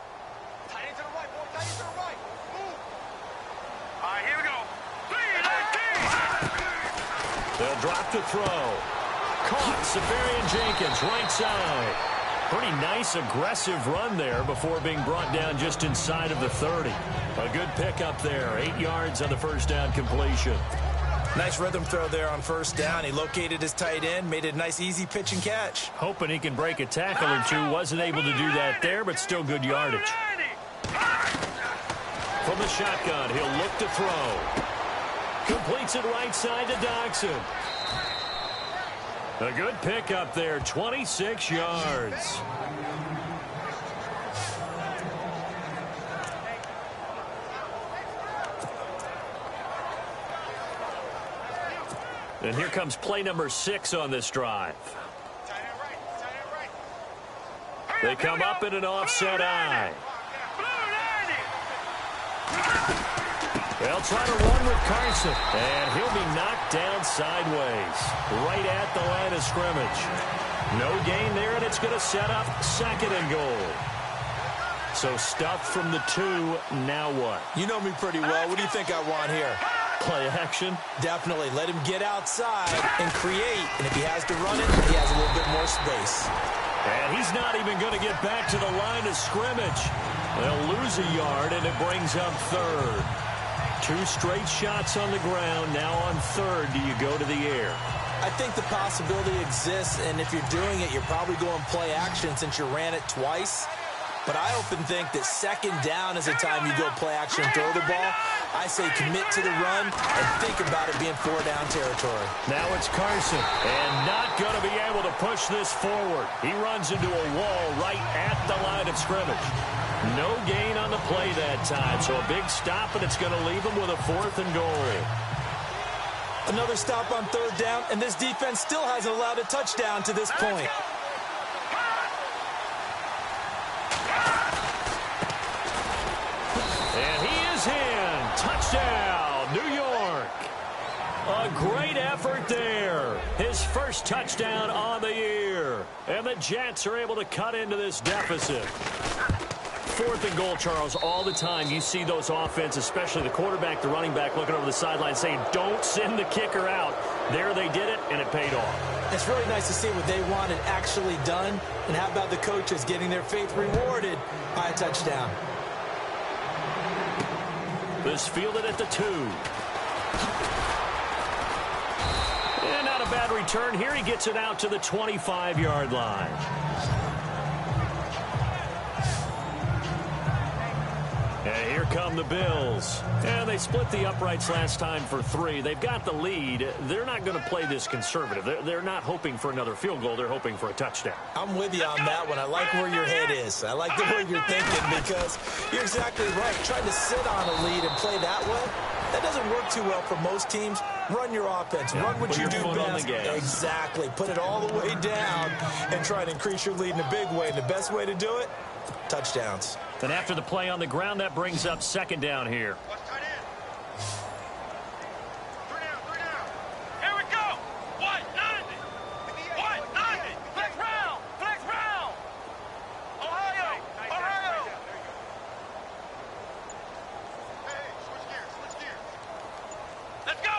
Tight end to the right, boy. Tight end to the right. Move. All right, here we go. They'll drop to throw. Caught. Safarian Jenkins, right side. Pretty nice, aggressive run there before being brought down just inside of the 30. A good pickup there. 8 yards on the first down completion. Nice rhythm throw there on first down. He located his tight end, made it a nice, easy pitch and catch. Hoping he can break a tackle or two. Wasn't able to do that there, but still good yardage. From the shotgun, he'll look to throw. Completes it right side to Dodson. A good pickup there, 26 yards. And here comes play number 6 on this drive. They come up in an offset eye. They'll try to run with Carson, and he'll be knocked down sideways, right at the line of scrimmage. No gain there, and it's going to set up 2nd and goal. So stuff from the 2, now what? You know me pretty well. What do you think I want here? Play action? Definitely. Let him get outside and create. And if he has to run it, he has a little bit more space. And he's not even going to get back to the line of scrimmage. They'll lose a yard, and it brings up 3rd. 2 straight shots on the ground. Now on 3rd, do you go to the air? I think the possibility exists, and if you're doing it, you're probably going play action since you ran it twice. But I often think that 2nd down is the time you go play action and throw the ball. I say commit to the run and think about it being 4-down territory. Now it's Carson, and not going to be able to push this forward. He runs into a wall right at the line of scrimmage. No gain on the play that time, so a big stop, and it's going to leave him with a 4th and goal. Another stop on 3rd down, and this defense still hasn't allowed a touchdown to this point. And he is in. Touchdown, New York. A great effort there. His first touchdown on the year. And the Jets are able to cut into this deficit. 4th and goal, Charles. All the time you see those offenses, especially the quarterback, the running back, looking over the sideline saying, don't send the kicker out. There they did it, and it paid off. It's really nice to see what they wanted actually done. And how about the coaches getting their faith rewarded by a touchdown? This fielded at the 2. And not a bad return here. He gets it out to the 25-yard line. And here come the Bills. And they split the uprights last time for 3. They've got the lead. They're not going to play this conservative. They're not hoping for another field goal. They're hoping for a touchdown. I'm with you on that one. I like where your head is. I like the way you're thinking because you're exactly right. Trying to sit on a lead and play that way, that doesn't work too well for most teams. Run your offense. Yeah, run what you do best. Exactly. Put it all the way down and try to increase your lead in a big way. And the best way to do it, touchdowns. And after the play on the ground, that brings up 2nd down here. Watch tight end. 3 down, 3 down. Here we go. What? 90. What? 90. Flex round. Flex round. Ohio. Ohio. Hey, switch gears. Switch gears. Let's go.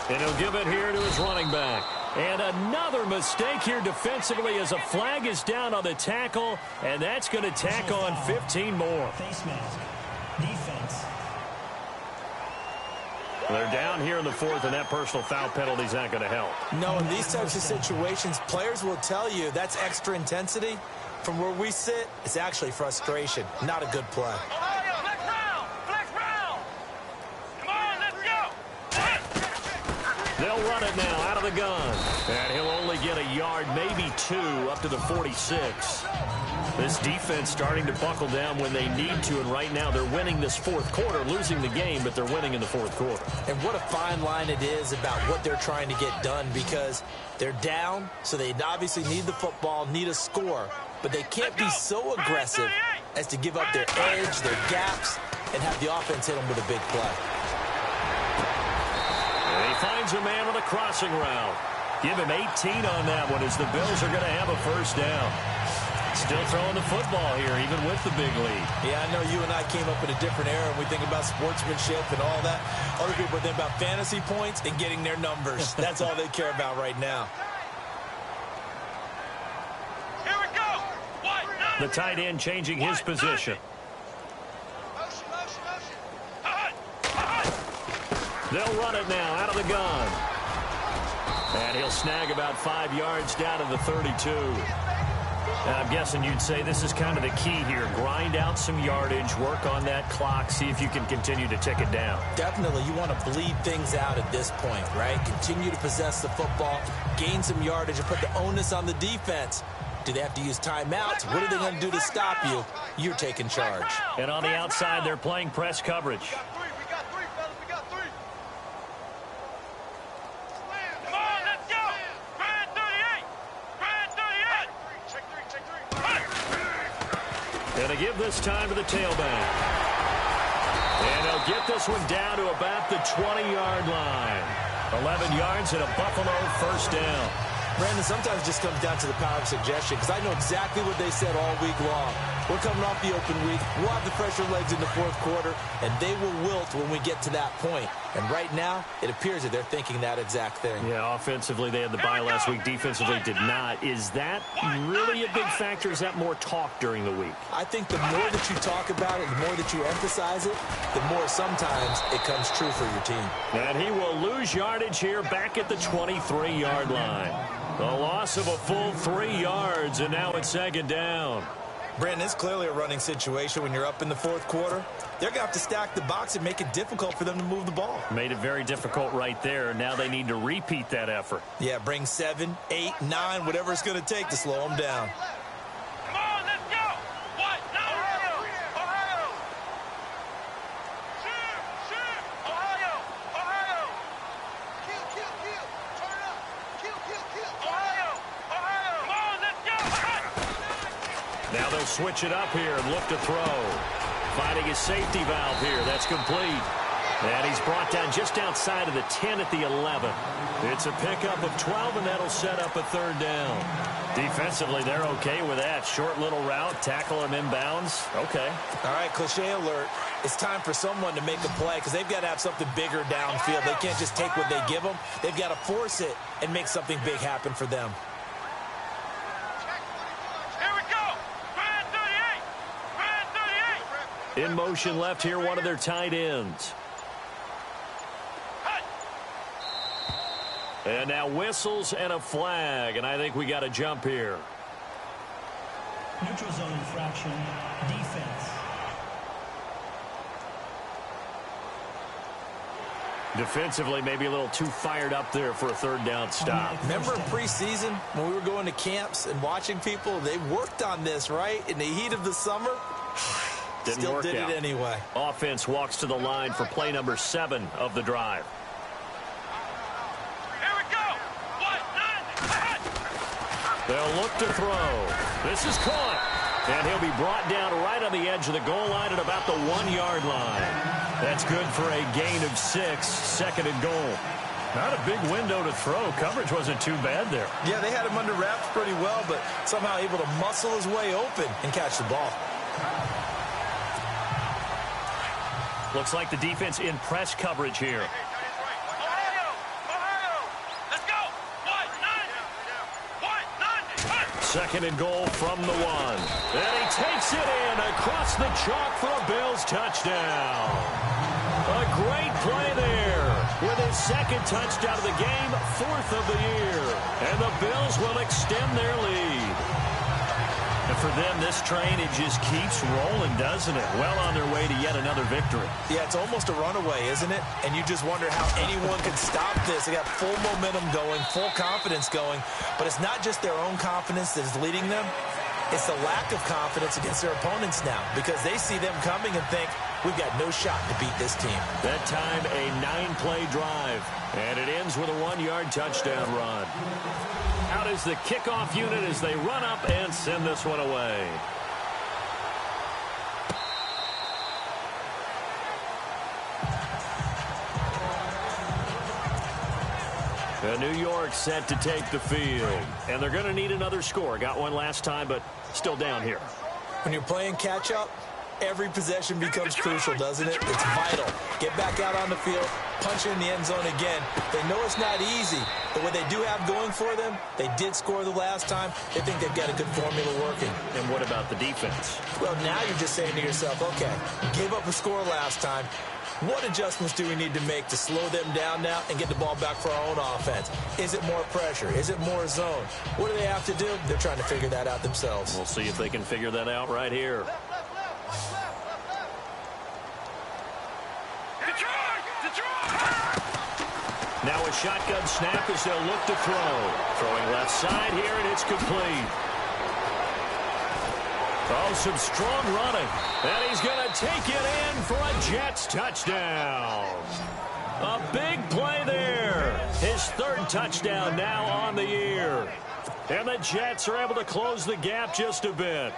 And he'll give it here to his running back. And another mistake here defensively as a flag is down on the tackle, and that's going to tack on 15 more. Face mask. Defense. They're down here in the 4th, and that personal foul penalty is not going to help. No, in these types of situations, players will tell you that's extra intensity. From where we sit, it's actually frustration. Not a good play. Ohio. Flex round. Flex round. Come on, let's go. They'll run it now out of the gun. And he'll only get a yard, maybe 2, up to the 46. This defense starting to buckle down when they need to, and right now they're winning this 4th quarter, losing the game, but they're winning in the 4th quarter. And what a fine line it is about what they're trying to get done because they're down, so they obviously need the football, need a score, but they can't be so aggressive as to give up their edge, their gaps, and have the offense hit them with a big play. And he finds a man on a crossing route. Give him 18 on that one as the Bills are going to have a first down. Still throwing the football here, even with the big lead. Yeah, I know you and I came up in a different era, and we think about sportsmanship and all that. Other people think about fantasy points and getting their numbers. That's all they care about right now. Here we go. The tight end changing his position. They'll run it now out of the gun. And he'll snag about 5 yards down to the 32. And I'm guessing you'd say this is kind of the key here. Grind out some yardage, work on that clock, see if you can continue to tick it down. Definitely, you want to bleed things out at this point, right? Continue to possess the football, gain some yardage, and put the onus on the defense. Do they have to use timeouts? What are they going to do to stop you? You're taking charge. And on the outside, they're playing press coverage. We got three, fellas. We got three. Come on, let's go. Brand 38. Brand 38. Check three. And they give this time to the tailback. And they'll get this one down to about the 20-yard line. 11 yards and a Buffalo first down. Brandon, sometimes it just comes down to the power of suggestion, because I know exactly what they said all week long. We're coming off the open week. We'll have the fresher legs in the fourth quarter, and they will wilt when we get to that point. And right now, it appears that they're thinking that exact thing. Yeah, offensively, they had the bye last week. Defensively, did not. Is that really a big factor? Is that more talk during the week? I think the more that you talk about it, the more that you emphasize it, the more sometimes it comes true for your team. And he will lose yardage here back at the 23-yard line. A loss of a full 3 yards, and now it's second down. Brandon, it's clearly a running situation when you're up in the fourth quarter. They're going to have to stack the box and make it difficult for them to move the ball. Made it very difficult right there. Now they need to repeat that effort. Yeah, bring 7, 8, 9, whatever it's going to take to slow them down. Come on, let's go. What? Ohio. Ohio. Shoot. Ohio. Ohio. Kill. Turn up. Kill. Ohio. Come on, let's go. Now they'll switch it up here and look to throw. Finding his safety valve here. That's complete. And he's brought down just outside of the 10 at the 11. It's a pickup of 12, and that'll set up a third down. Defensively, they're okay with that. Short little route, tackle him inbounds. Okay. All right, cliche alert. It's time for someone to make a play, because they've got to have something bigger downfield. They can't just take what they give them. They've got to force it and make something big happen for them. In motion left here, one of their tight ends. And now whistles and a flag, and I think we got a jump here. Neutral zone infraction, defense. Defensively, maybe a little too fired up there for a third down stop. Remember in preseason when we were going to camps and watching people, they worked on this, right? In the heat of the summer. Still did it anyway. Offense walks to the line for play number 7 of the drive. Here we go. They'll look to throw. This is caught. And he'll be brought down right on the edge of the goal line at about the 1-yard line. That's good for a gain of 6, second and goal. Not a big window to throw. Coverage wasn't too bad there. Yeah, they had him under wraps pretty well, but somehow able to muscle his way open and catch the ball. Looks like the defense in press coverage here. Ohio. Let's go. Second and goal from the 1. And he takes it in across the chalk for a Bills touchdown. A great play there with his second touchdown of the game, 4th of the year. And the Bills will extend their lead. And for them, this train, it just keeps rolling, doesn't it? Well on their way to yet another victory. Yeah, it's almost a runaway, isn't it? And you just wonder how anyone could stop this. They got full momentum going, full confidence going. But it's not just their own confidence that is leading them. It's the lack of confidence against their opponents now, because they see them coming and think, we've got no shot to beat this team. That time, a 9-play drive. And it ends with a 1-yard touchdown run. Out is the kickoff unit as they run up and send this one away. New York set to take the field. And they're going to need another score. Got one last time, but still down here. When you're playing catch-up, every possession becomes crucial, doesn't it? It's vital. Get back out on the field, punch it in the end zone again. They know it's not easy, but what they do have going for them, they did score the last time. They think they've got a good formula working. And what about the defense? Well, now you're just saying to yourself, okay, gave up a score last time. What adjustments do we need to make to slow them down now and get the ball back for our own offense? Is it more pressure? Is it more zone? What do they have to do? They're trying to figure that out themselves. We'll see if they can figure that out right here. Now a shotgun snap as they'll look to throw. Throwing left side here, and it's complete. Oh, some strong running. And he's going to take it in for a Jets touchdown. A big play there. His third touchdown now on the year. And the Jets are able to close the gap just a bit.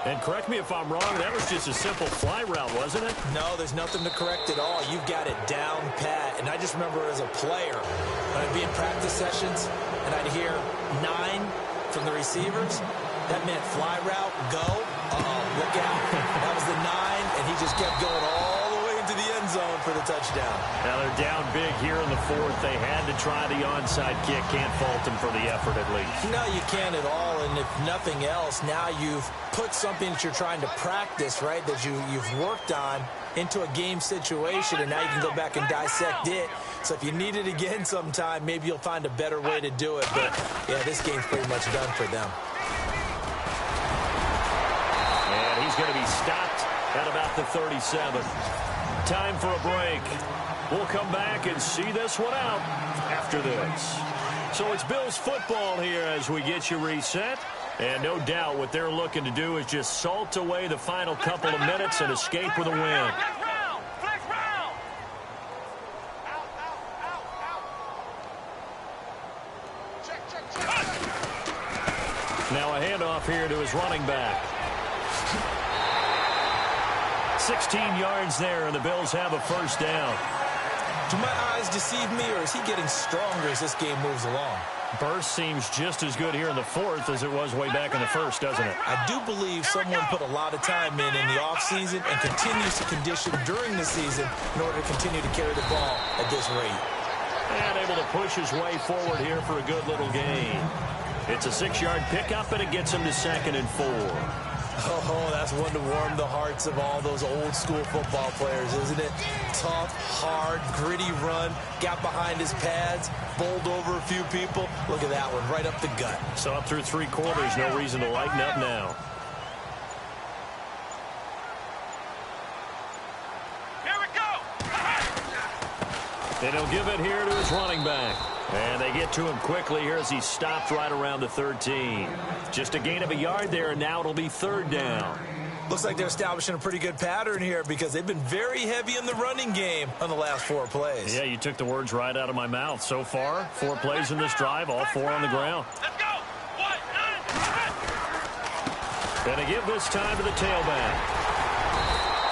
And correct me if I'm wrong, that was just a simple fly route, wasn't it? No, there's nothing to correct at all. You've got it down pat. And I just remember as a player, when I'd be in practice sessions and I'd hear 9 from the receivers, that meant fly route, go. Uh-oh, look out. That was the 9, and he just kept going all the way into the end zone for the touchdown. Now they're down big here in the fourth. They had to try the onside kick. Can't fault them for the effort at least. No, you can't at all, and if nothing else, now you've put something that you're trying to practice, right, that you've worked on into a game situation, and now you can go back and dissect it. So if you need it again sometime, maybe you'll find a better way to do it. But, yeah, this game's pretty much done for them. And he's going to be stopped at about the 37. Time for a break. We'll come back and see this one out after this. So it's Bills football here as we get you reset. And no doubt what they're looking to do is just salt away the final couple of minutes and escape with a win. Now a handoff here to his running back. 16 yards there, and the Bills have a first down. Do my eyes deceive me, or is he getting stronger as this game moves along? Burst seems just as good here in the fourth as it was way back in the first, doesn't it? I do believe someone put a lot of time in the offseason and continues to condition during the season in order to continue to carry the ball at this rate. And able to push his way forward here for a good little gain. It's a 6-yard pickup, and it gets him to 2nd and 4. Oh, that's one to warm the hearts of all those old-school football players, isn't it? Tough, hard, gritty run, got behind his pads, bowled over a few people. Look at that one, right up the gut. So up through 3 quarters, no reason to lighten up now. Here we go. And he'll give it here to his running back. And they get to him quickly here as he stopped right around the 13. Just a gain of a yard there, and now it'll be 3rd down. Looks like they're establishing a pretty good pattern here because they've been very heavy in the running game on the last 4 plays. Yeah, you took the words right out of my mouth. So far, 4 plays in this drive, all 4 on the ground. Let's go. 1, 9. And they give this time to the tailback.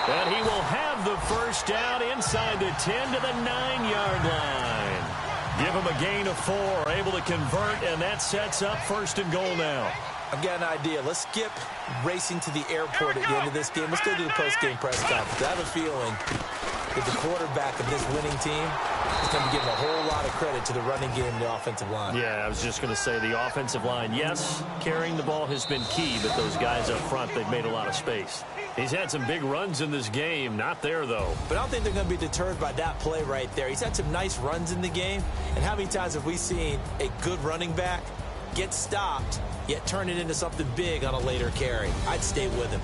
And he will have the first down inside the 10 to the 9-yard line. Give him a gain of 4, able to convert, and that sets up 1st and goal now. I've got an idea. Let's skip racing to the airport at the end of this game. Let's go to the post-game press conference. I have a feeling that the quarterback of this winning team is going to be giving a whole lot of credit to the running game and the offensive line. Yeah, I was just going to say the offensive line, yes, carrying the ball has been key, but those guys up front, they've made a lot of space. He's had some big runs in this game. Not there, though. But I don't think they're going to be deterred by that play right there. He's had some nice runs in the game. And how many times have we seen a good running back get stopped, yet turn it into something big on a later carry? I'd stay with him.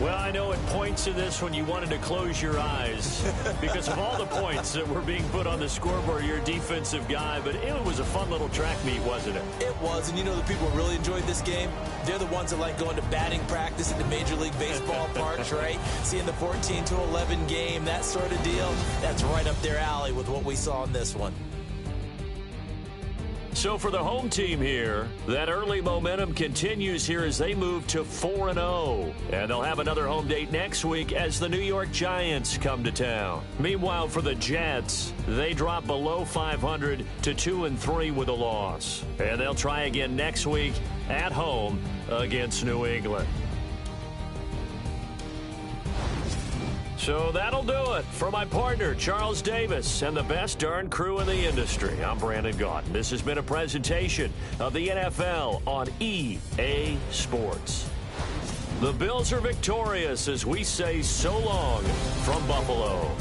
Well, I know at points in this when you wanted to close your eyes because of all the points that were being put on the scoreboard. You're a defensive guy, but it was a fun little track meet, wasn't it? It was, and you know the people who really enjoyed this game? They're the ones that like going to batting practice at the Major League Baseball parks, right? Seeing the 14-11 game, that sort of deal. That's right up their alley with what we saw in this one. So for the home team here, that early momentum continues here as they move to 4-0. And they'll have another home date next week as the New York Giants come to town. Meanwhile, for the Jets, they drop below 500 to 2-3 with a loss. And they'll try again next week at home against New England. So that'll do it for my partner, Charles Davis, and the best darn crew in the industry. I'm Brandon Gaudin. This has been a presentation of the NFL on EA Sports. The Bills are victorious as we say so long from Buffalo.